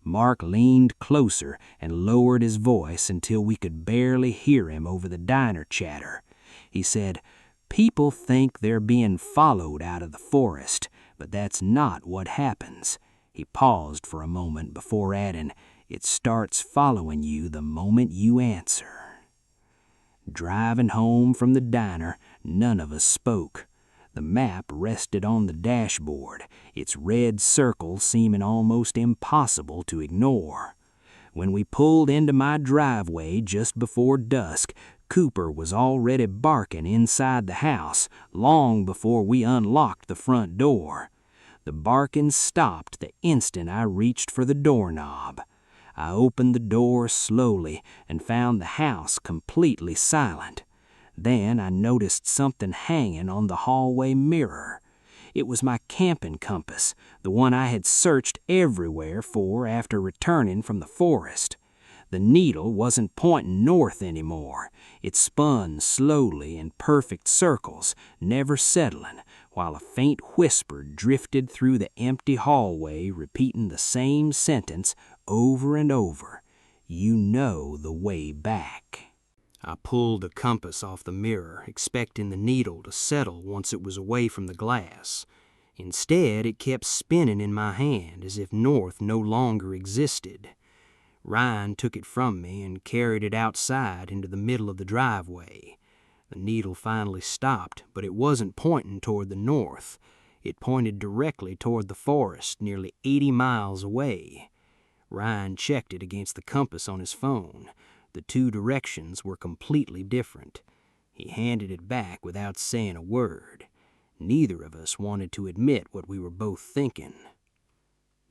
Mark leaned closer and lowered his voice until we could barely hear him over the diner chatter. He said, "People think they're being followed out of the forest, but that's not what happens." He paused for a moment before adding, "It starts following you the moment you answer." Driving home from the diner, none of us spoke. The map rested on the dashboard, its red circle seeming almost impossible to ignore. When we pulled into my driveway just before dusk, Cooper was already barking inside the house long before we unlocked the front door. The barking stopped the instant I reached for the doorknob. I opened the door slowly and found the house completely silent. Then I noticed something hanging on the hallway mirror. It was my camping compass, the one I had searched everywhere for after returning from the forest. The needle wasn't pointing north anymore. It spun slowly in perfect circles, never settling, while a faint whisper drifted through the empty hallway, repeating the same sentence over and over. "You know the way back." I pulled the compass off the mirror, expecting the needle to settle once it was away from the glass. Instead, it kept spinning in my hand as if north no longer existed. Ryan took it from me and carried it outside into the middle of the driveway. The needle finally stopped, but it wasn't pointing toward the north. It pointed directly toward the forest, nearly 80 miles away. Ryan checked it against the compass on his phone. The 2 directions were completely different. He handed it back without saying a word. Neither of us wanted to admit what we were both thinking.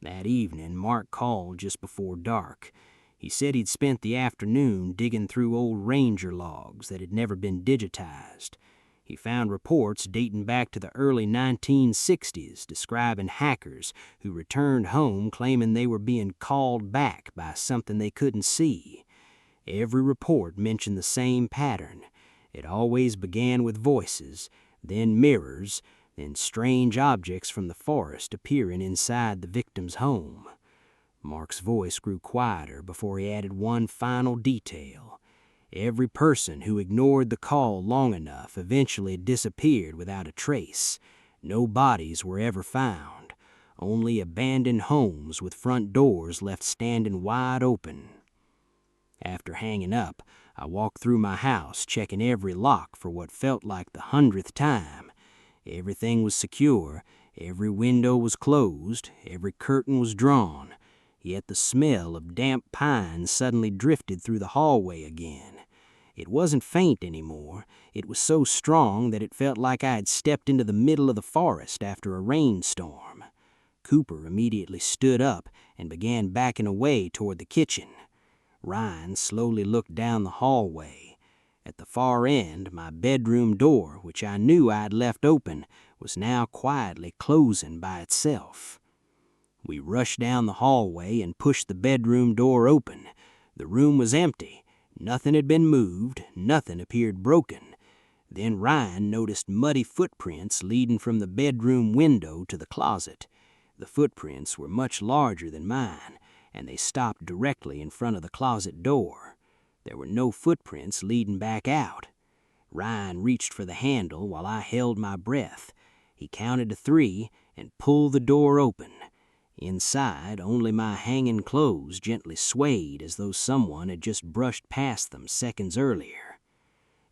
That evening, Mark called just before dark. He said he'd spent the afternoon digging through old ranger logs that had never been digitized. He found reports dating back to the early 1960s describing hackers who returned home claiming they were being called back by something they couldn't see. Every report mentioned the same pattern. It always began with voices, then mirrors, then strange objects from the forest appearing inside the victim's home. Mark's voice grew quieter before he added one final detail. Every person who ignored the call long enough eventually disappeared without a trace. No bodies were ever found, only abandoned homes with front doors left standing wide open. After hanging up, I walked through my house, checking every lock for what felt like the 100th time. Everything was secure, every window was closed, every curtain was drawn, yet the smell of damp pine suddenly drifted through the hallway again. It wasn't faint anymore. It was so strong that it felt like I had stepped into the middle of the forest after a rainstorm. Cooper immediately stood up and began backing away toward the kitchen. Ryan slowly looked down the hallway. At the far end, my bedroom door, which I knew I had left open, was now quietly closing by itself. We rushed down the hallway and pushed the bedroom door open. The room was empty. Nothing had been moved. Nothing appeared broken. Then Ryan noticed muddy footprints leading from the bedroom window to the closet. The footprints were much larger than mine, and they stopped directly in front of the closet door. There were no footprints leading back out. Ryan reached for the handle while I held my breath. He counted to 3 and pulled the door open. Inside, only my hanging clothes gently swayed as though someone had just brushed past them seconds earlier.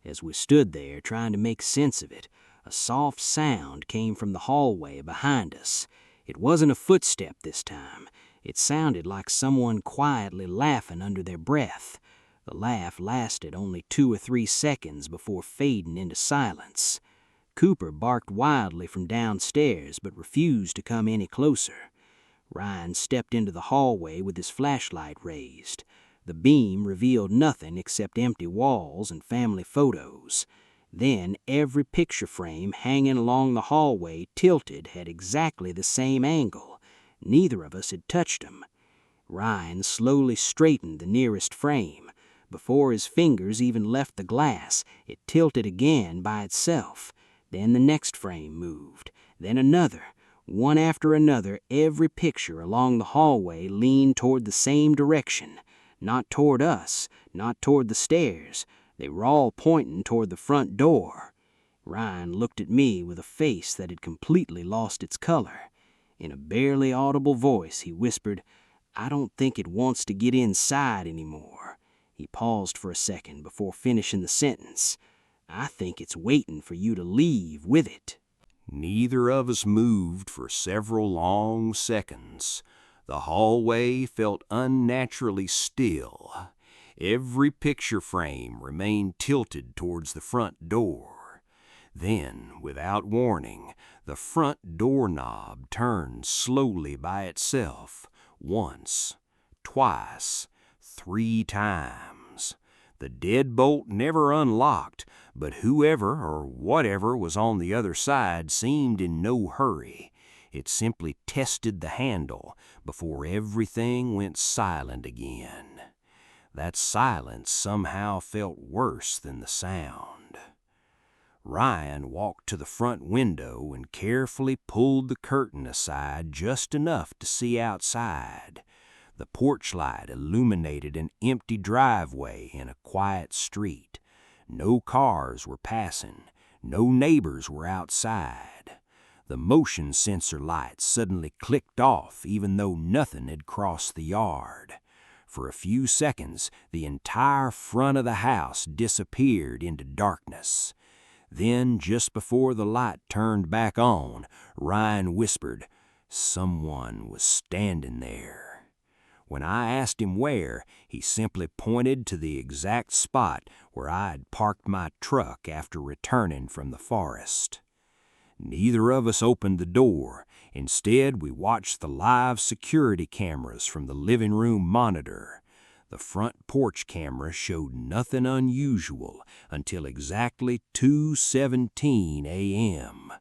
As we stood there trying to make sense of it, A soft sound came from the hallway behind us. It wasn't a footstep this time. It sounded like someone quietly laughing under their breath. The laugh lasted only 2 or 3 seconds before fading into silence. Cooper barked wildly from downstairs but refused to come any closer. Ryan stepped into the hallway with his flashlight raised. The beam revealed nothing except empty walls and family photos. Then every picture frame hanging along the hallway tilted at exactly the same angle. Neither of us had touched them. Ryan slowly straightened the nearest frame. Before his fingers even left the glass, it tilted again by itself. Then the next frame moved. Then another. One after another, every picture along the hallway leaned toward the same direction. Not toward us, not toward the stairs. They were all pointing toward the front door. Ryan looked at me with a face that had completely lost its color. In a barely audible voice, he whispered, "I don't think it wants to get inside anymore." He paused for a second before finishing the sentence. "I think it's waiting for you to leave with it." Neither of us moved for several long seconds. The hallway felt unnaturally still. Every picture frame remained tilted towards the front door. Then, without warning, the front doorknob turned slowly by itself, once, twice, 3 times. The deadbolt never unlocked, but whoever or whatever was on the other side seemed in no hurry. It simply tested the handle before everything went silent again. That silence somehow felt worse than the sound. Ryan walked to the front window and carefully pulled the curtain aside just enough to see outside. The porch light illuminated an empty driveway in a quiet street. No cars were passing. No neighbors were outside. The motion sensor light suddenly clicked off even though nothing had crossed the yard. For a few seconds, the entire front of the house disappeared into darkness. Then, just before the light turned back on, Ryan whispered, "Someone was standing there." When I asked him where, he simply pointed to the exact spot where I had parked my truck after returning from the forest. Neither of us opened the door. Instead, we watched the live security cameras from the living room monitor. The front porch camera showed nothing unusual until exactly 2:17 a.m.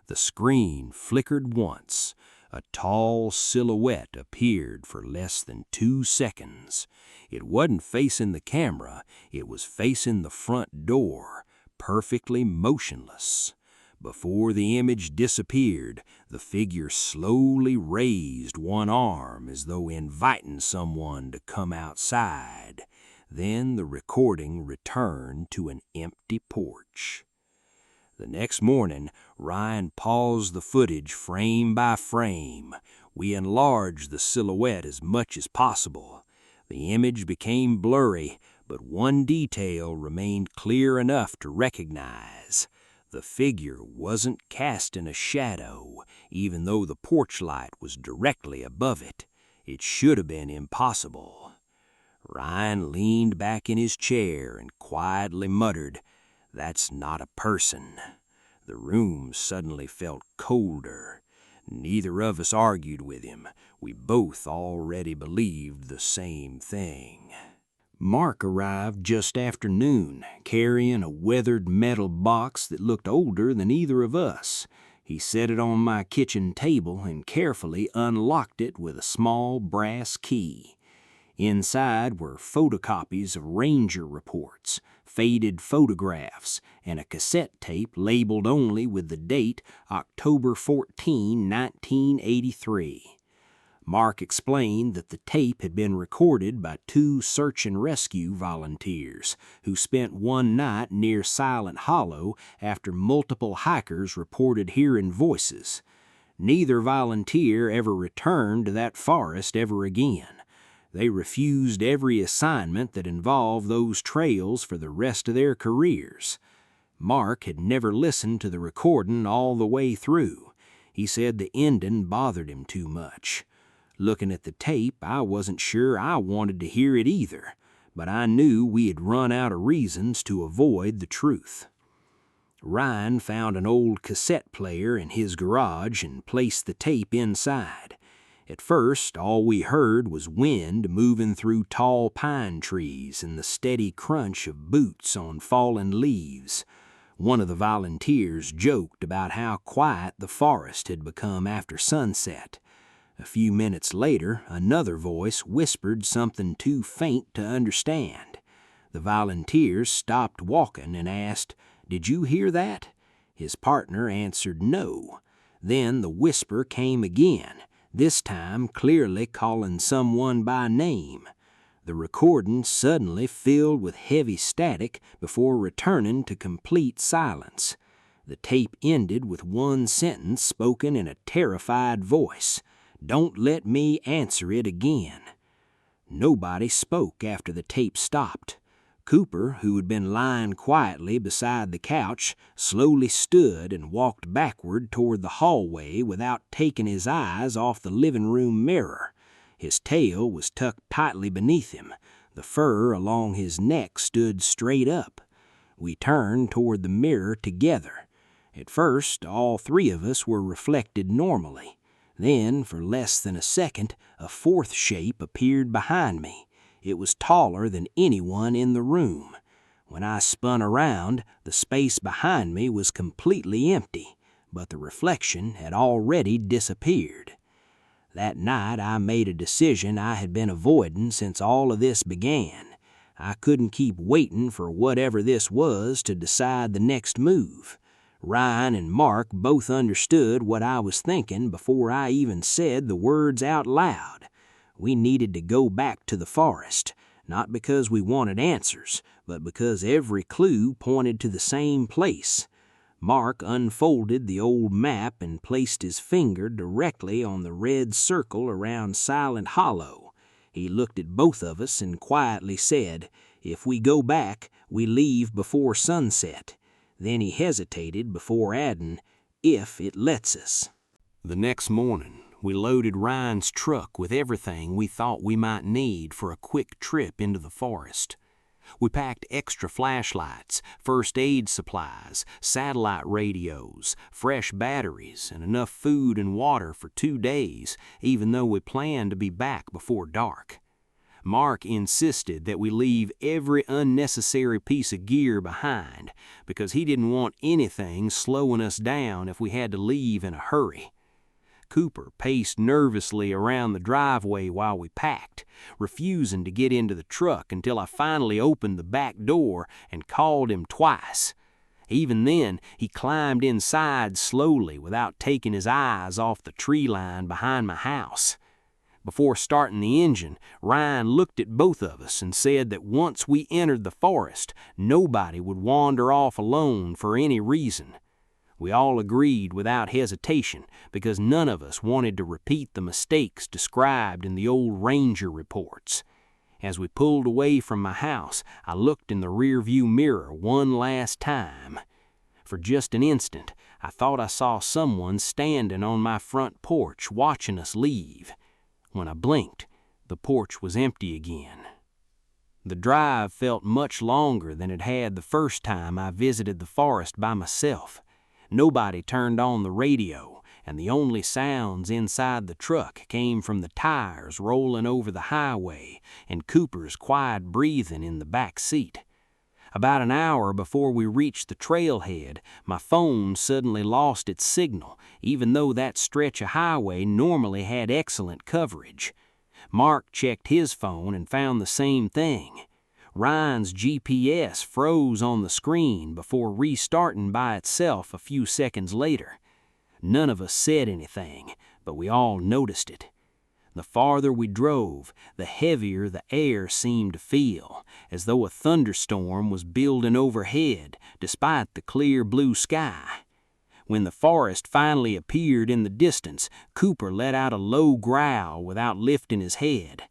The screen flickered once. A tall silhouette appeared for less than 2 seconds. It wasn't facing the camera, it was facing the front door, perfectly motionless. Before the image disappeared, the figure slowly raised one arm as though inviting someone to come outside. Then the recording returned to an empty porch. The next morning, Ryan paused the footage frame by frame. We enlarged the silhouette as much as possible. The image became blurry, but one detail remained clear enough to recognize. The figure wasn't casting a shadow, even though the porch light was directly above it. It should have been impossible. Ryan leaned back in his chair and quietly muttered, "That's not a person." The room suddenly felt colder. Neither of us argued with him. We both already believed the same thing. Mark arrived just after noon, carrying a weathered metal box that looked older than either of us. He set it on my kitchen table and carefully unlocked it with a small brass key. Inside were photocopies of ranger reports, faded photographs, and a cassette tape labeled only with the date October 14, 1983. Mark explained that the tape had been recorded by 2 search and rescue volunteers who spent one night near Silent Hollow after multiple hikers reported hearing voices. Neither volunteer ever returned to that forest ever again. They refused every assignment that involved those trails for the rest of their careers. Mark had never listened to the recording all the way through. He said the ending bothered him too much. Looking at the tape, I wasn't sure I wanted to hear it either, but I knew we had run out of reasons to avoid the truth. Ryan found an old cassette player in his garage and placed the tape inside. At first, all we heard was wind moving through tall pine trees and the steady crunch of boots on fallen leaves. One of the volunteers joked about how quiet the forest had become after sunset. A few minutes later, another voice whispered something too faint to understand. The volunteers stopped walking and asked, "Did you hear that?" His partner answered no. Then the whisper came again, this time clearly calling someone by name. The recording suddenly filled with heavy static before returning to complete silence. The tape ended with one sentence spoken in a terrified voice. "Don't let me answer it again." Nobody spoke after the tape stopped. Cooper, who had been lying quietly beside the couch, slowly stood and walked backward toward the hallway without taking his eyes off the living room mirror. His tail was tucked tightly beneath him. The fur along his neck stood straight up. We turned toward the mirror together. At first, all three of us were reflected normally. Then, for less than a second, a fourth shape appeared behind me. It was taller than anyone in the room. When I spun around, the space behind me was completely empty, but the reflection had already disappeared. That night I made a decision I had been avoiding since all of this began. I couldn't keep waiting for whatever this was to decide the next move. Ryan and Mark both understood what I was thinking before I even said the words out loud. We needed to go back to the forest, not because we wanted answers, but because every clue pointed to the same place. Mark unfolded the old map and placed his finger directly on the red circle around Silent Hollow. He looked at both of us and quietly said, "If we go back, we leave before sunset." Then he hesitated before adding, "if it lets us." The next morning, we loaded Ryan's truck with everything we thought we might need for a quick trip into the forest. We packed extra flashlights, first aid supplies, satellite radios, fresh batteries, and enough food and water for 2 days, even though we planned to be back before dark. Mark insisted that we leave every unnecessary piece of gear behind because he didn't want anything slowing us down if we had to leave in a hurry. Cooper paced nervously around the driveway while we packed, refusing to get into the truck until I finally opened the back door and called him twice. Even then, he climbed inside slowly without taking his eyes off the tree line behind my house. Before starting the engine, Ryan looked at both of us and said that once we entered the forest, nobody would wander off alone for any reason. We all agreed without hesitation because none of us wanted to repeat the mistakes described in the old ranger reports. As we pulled away from my house, I looked in the rearview mirror one last time. For just an instant, I thought I saw someone standing on my front porch watching us leave. When I blinked, the porch was empty again. The drive felt much longer than it had the first time I visited the forest by myself. Nobody turned on the radio, and the only sounds inside the truck came from the tires rolling over the highway and Cooper's quiet breathing in the back seat. About an hour before we reached the trailhead, my phone suddenly lost its signal, even though that stretch of highway normally had excellent coverage. Mark checked his phone and found the same thing. Ryan's GPS froze on the screen before restarting by itself a few seconds later. None of us said anything, but we all noticed it. The farther we drove, the heavier the air seemed to feel, as though a thunderstorm was building overhead, despite the clear blue sky. When the forest finally appeared in the distance, Cooper let out a low growl without lifting his head.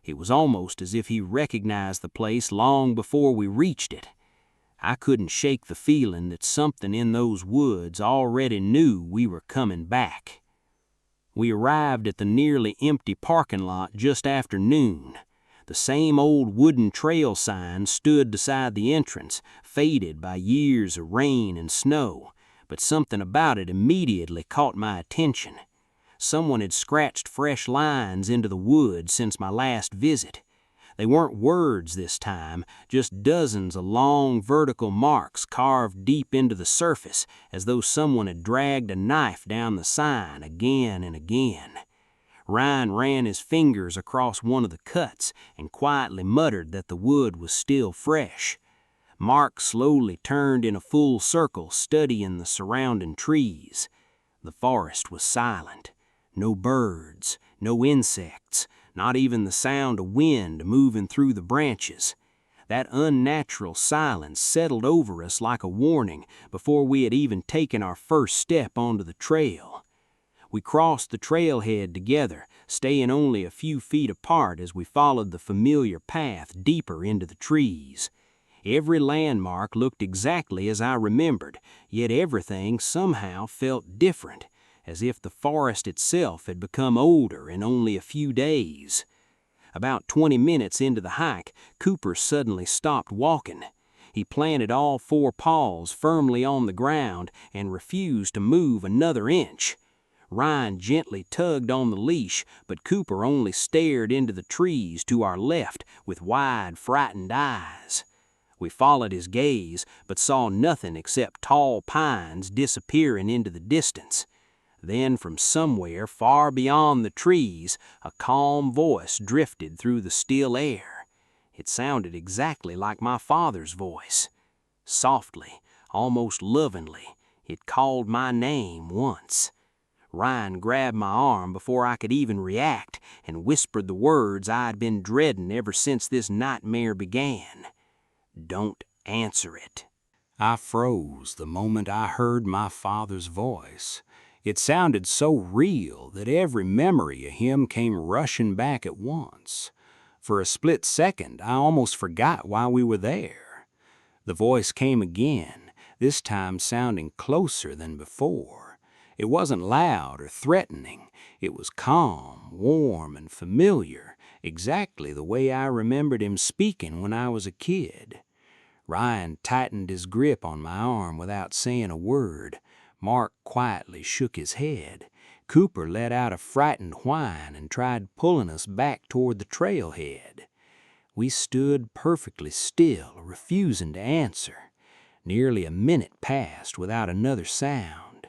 It was almost as if he recognized the place long before we reached it. I couldn't shake the feeling that something in those woods already knew we were coming back. We arrived at the nearly empty parking lot just after noon. The same old wooden trail sign stood beside the entrance, faded by years of rain and snow, but something about it immediately caught my attention. Someone had scratched fresh lines into the wood since my last visit. They weren't words this time, just dozens of long vertical marks carved deep into the surface, as though someone had dragged a knife down the sign again and again. Ryan ran his fingers across one of the cuts and quietly muttered that the wood was still fresh. Mark slowly turned in a full circle, studying the surrounding trees. The forest was silent. No birds, no insects, not even the sound of wind moving through the branches. That unnatural silence settled over us like a warning before we had even taken our first step onto the trail. We crossed the trailhead together, staying only a few feet apart as we followed the familiar path deeper into the trees. Every landmark looked exactly as I remembered, yet everything somehow felt different, as if the forest itself had become older in only a few days. About 20 minutes into the hike, Cooper suddenly stopped walking. He planted all 4 paws firmly on the ground and refused to move another inch. Ryan gently tugged on the leash, but Cooper only stared into the trees to our left with wide, frightened eyes. We followed his gaze, but saw nothing except tall pines disappearing into the distance. Then from somewhere far beyond the trees, a calm voice drifted through the still air. It sounded exactly like my father's voice. Softly, almost lovingly, it called my name once. Ryan grabbed my arm before I could even react and whispered the words I'd been dreading ever since this nightmare began. "Don't answer it." I froze the moment I heard my father's voice. It sounded so real that every memory of him came rushing back at once. For a split second, I almost forgot why we were there. The voice came again, this time sounding closer than before. It wasn't loud or threatening. It was calm, warm, and familiar, exactly the way I remembered him speaking when I was a kid. Ryan tightened his grip on my arm without saying a word. Mark quietly shook his head. Cooper let out a frightened whine and tried pulling us back toward the trailhead. We stood perfectly still, refusing to answer. Nearly a minute passed without another sound.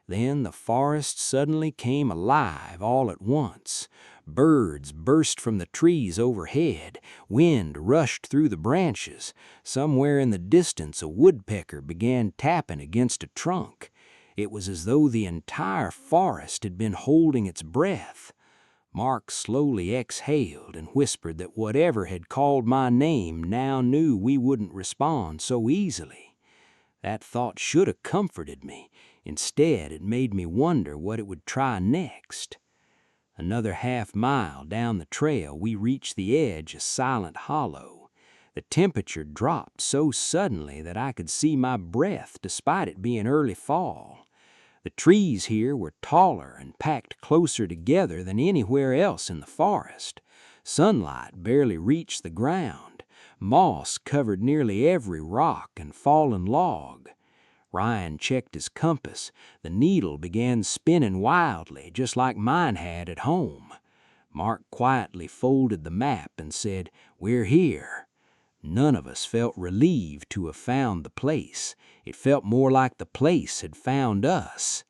Then the forest suddenly came alive all at once. Birds burst from the trees overhead. Wind rushed through the branches. Somewhere in the distance, a woodpecker began tapping against a trunk. It was as though the entire forest had been holding its breath. Mark slowly exhaled and whispered that whatever had called my name now knew we wouldn't respond so easily. That thought should have comforted me. Instead, it made me wonder what it would try next. Another half-mile down the trail, we reached the edge of Silent Hollow. The temperature dropped so suddenly that I could see my breath despite it being early fall. The trees here were taller and packed closer together than anywhere else in the forest. Sunlight barely reached the ground. Moss covered nearly every rock and fallen log. Ryan checked his compass. The needle began spinning wildly, just like mine had at home. Mark quietly folded the map and said, "We're here." None of us felt relieved to have found the place. It felt more like the place had found us.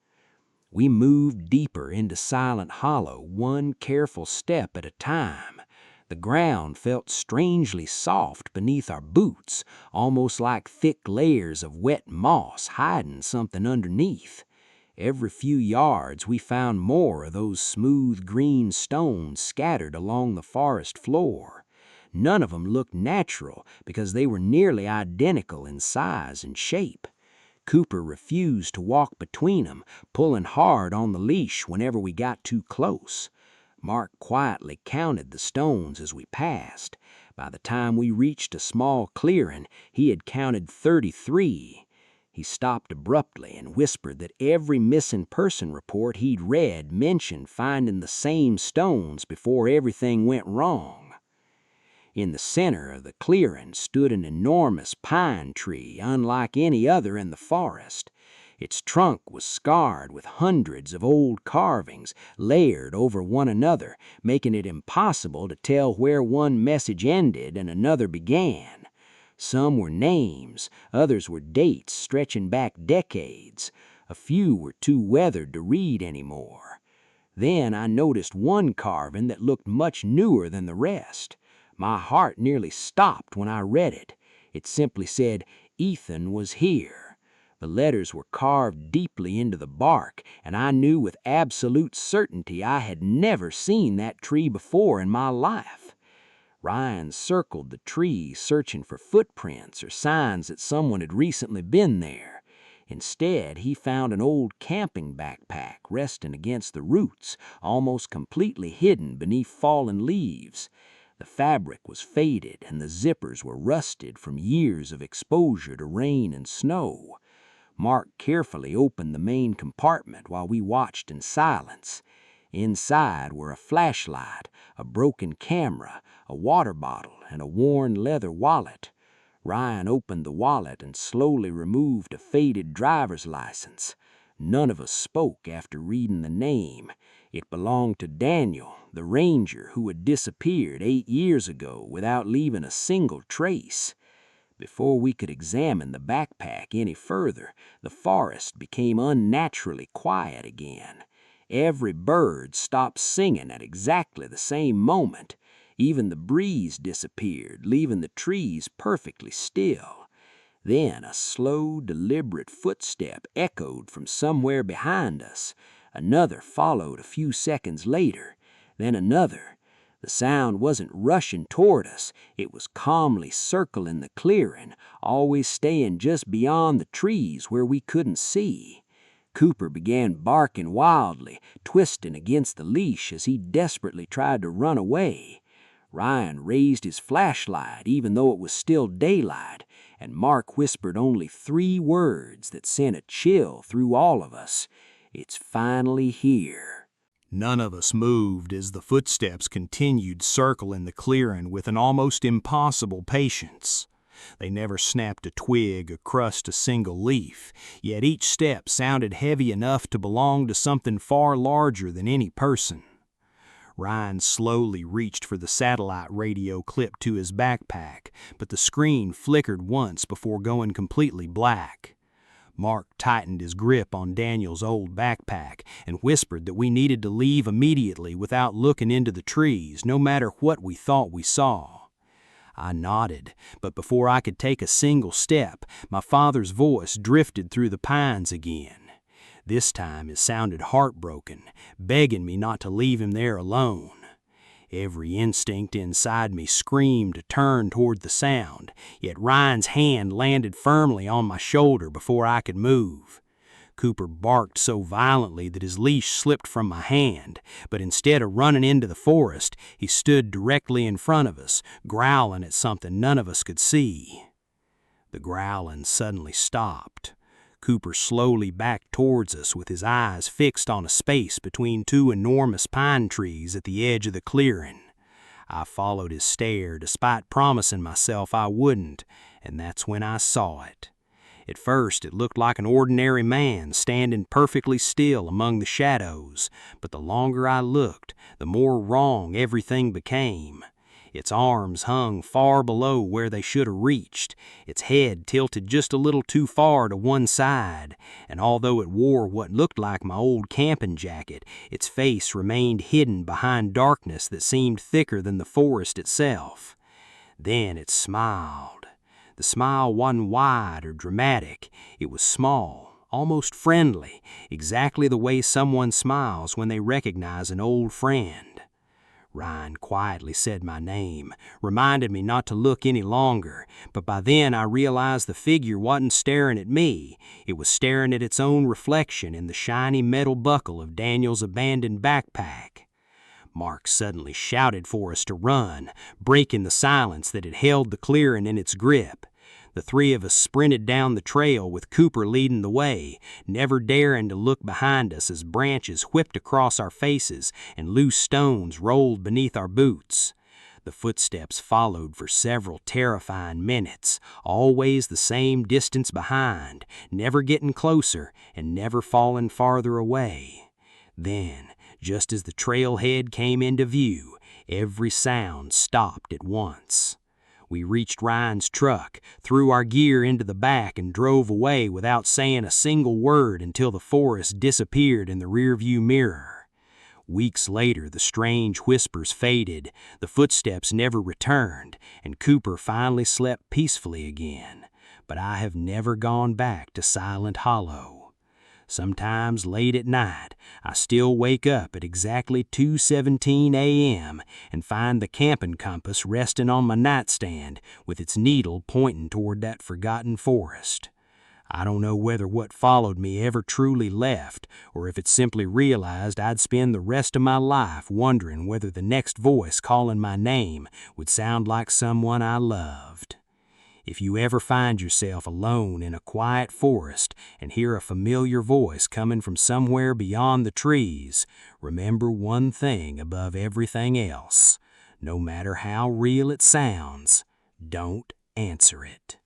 We moved deeper into Silent Hollow, one careful step at a time. The ground felt strangely soft beneath our boots, almost like thick layers of wet moss hiding something underneath. Every few yards we found more of those smooth green stones scattered along the forest floor. None of them looked natural because they were nearly identical in size and shape. Cooper refused to walk between them, pulling hard on the leash whenever we got too close. Mark quietly counted the stones as we passed. By the time we reached a small clearing, he had counted 33. He stopped abruptly and whispered that every missing person report he'd read mentioned finding the same stones before everything went wrong. In the center of the clearing stood an enormous pine tree unlike any other in the forest. Its trunk was scarred with hundreds of old carvings layered over one another, making it impossible to tell where one message ended and another began. Some were names, others were dates stretching back decades. A few were too weathered to read anymore. Then I noticed one carving that looked much newer than the rest. My heart nearly stopped when I read it. It simply said, "Ethan was here." The letters were carved deeply into the bark, and I knew with absolute certainty I had never seen that tree before in my life. Ryan circled the tree, searching for footprints or signs that someone had recently been there. Instead, he found an old camping backpack resting against the roots, almost completely hidden beneath fallen leaves. The fabric was faded, and the zippers were rusted from years of exposure to rain and snow. Mark carefully opened the main compartment while we watched in silence. Inside were a flashlight, a broken camera, a water bottle, and a worn leather wallet. Ryan opened the wallet and slowly removed a faded driver's license. None of us spoke after reading the name. It belonged to Daniel, the ranger who had disappeared 8 years ago without leaving a single trace. Before we could examine the backpack any further, the forest became unnaturally quiet again. Every bird stopped singing at exactly the same moment. Even the breeze disappeared, leaving the trees perfectly still. Then a slow, deliberate footstep echoed from somewhere behind us. Another followed a few seconds later, then another. The sound wasn't rushing toward us. It was calmly circling the clearing, always staying just beyond the trees where we couldn't see. Cooper began barking wildly, twisting against the leash as he desperately tried to run away. Ryan raised his flashlight even though it was still daylight, and Mark whispered only 3 words that sent a chill through all of us. "It's finally here." None of us moved as the footsteps continued circling the clearing with an almost impossible patience. They never snapped a twig or crushed a single leaf, yet each step sounded heavy enough to belong to something far larger than any person. Ryan slowly reached for the satellite radio clipped to his backpack, but the screen flickered once before going completely black. Mark tightened his grip on Daniel's old backpack and whispered that we needed to leave immediately without looking into the trees, no matter what we thought we saw. I nodded, but before I could take a single step, my father's voice drifted through the pines again. This time it sounded heartbroken, begging me not to leave him there alone. Every instinct inside me screamed to turn toward the sound, yet Ryan's hand landed firmly on my shoulder before I could move. Cooper barked so violently that his leash slipped from my hand, but instead of running into the forest, he stood directly in front of us, growling at something none of us could see. The growling suddenly stopped. Cooper slowly backed towards us with his eyes fixed on a space between 2 enormous pine trees at the edge of the clearing. I followed his stare despite promising myself I wouldn't, and that's when I saw it. At first it looked like an ordinary man standing perfectly still among the shadows, but the longer I looked, the more wrong everything became. Its arms hung far below where they should have reached, its head tilted just a little too far to one side, and although it wore what looked like my old camping jacket, its face remained hidden behind darkness that seemed thicker than the forest itself. Then it smiled. The smile wasn't wide or dramatic. It was small, almost friendly, exactly the way someone smiles when they recognize an old friend. Ryan quietly said my name, reminded me not to look any longer, but by then I realized the figure wasn't staring at me. It was staring at its own reflection in the shiny metal buckle of Daniel's abandoned backpack. Mark suddenly shouted for us to run, breaking the silence that had held the clearing in its grip. The three of us sprinted down the trail with Cooper leading the way, never daring to look behind us as branches whipped across our faces and loose stones rolled beneath our boots. The footsteps followed for several terrifying minutes, always the same distance behind, never getting closer and never falling farther away. Then, just as the trailhead came into view, every sound stopped at once. We reached Ryan's truck, threw our gear into the back, and drove away without saying a single word until the forest disappeared in the rearview mirror. Weeks later, the strange whispers faded, the footsteps never returned, and Cooper finally slept peacefully again. But I have never gone back to Silent Hollow. Sometimes late at night, I still wake up at exactly 2:17 a.m. and find the camping compass resting on my nightstand with its needle pointing toward that forgotten forest. I don't know whether what followed me ever truly left, or if it simply realized I'd spend the rest of my life wondering whether the next voice calling my name would sound like someone I loved. If you ever find yourself alone in a quiet forest and hear a familiar voice coming from somewhere beyond the trees, remember one thing above everything else. No matter how real it sounds, don't answer it.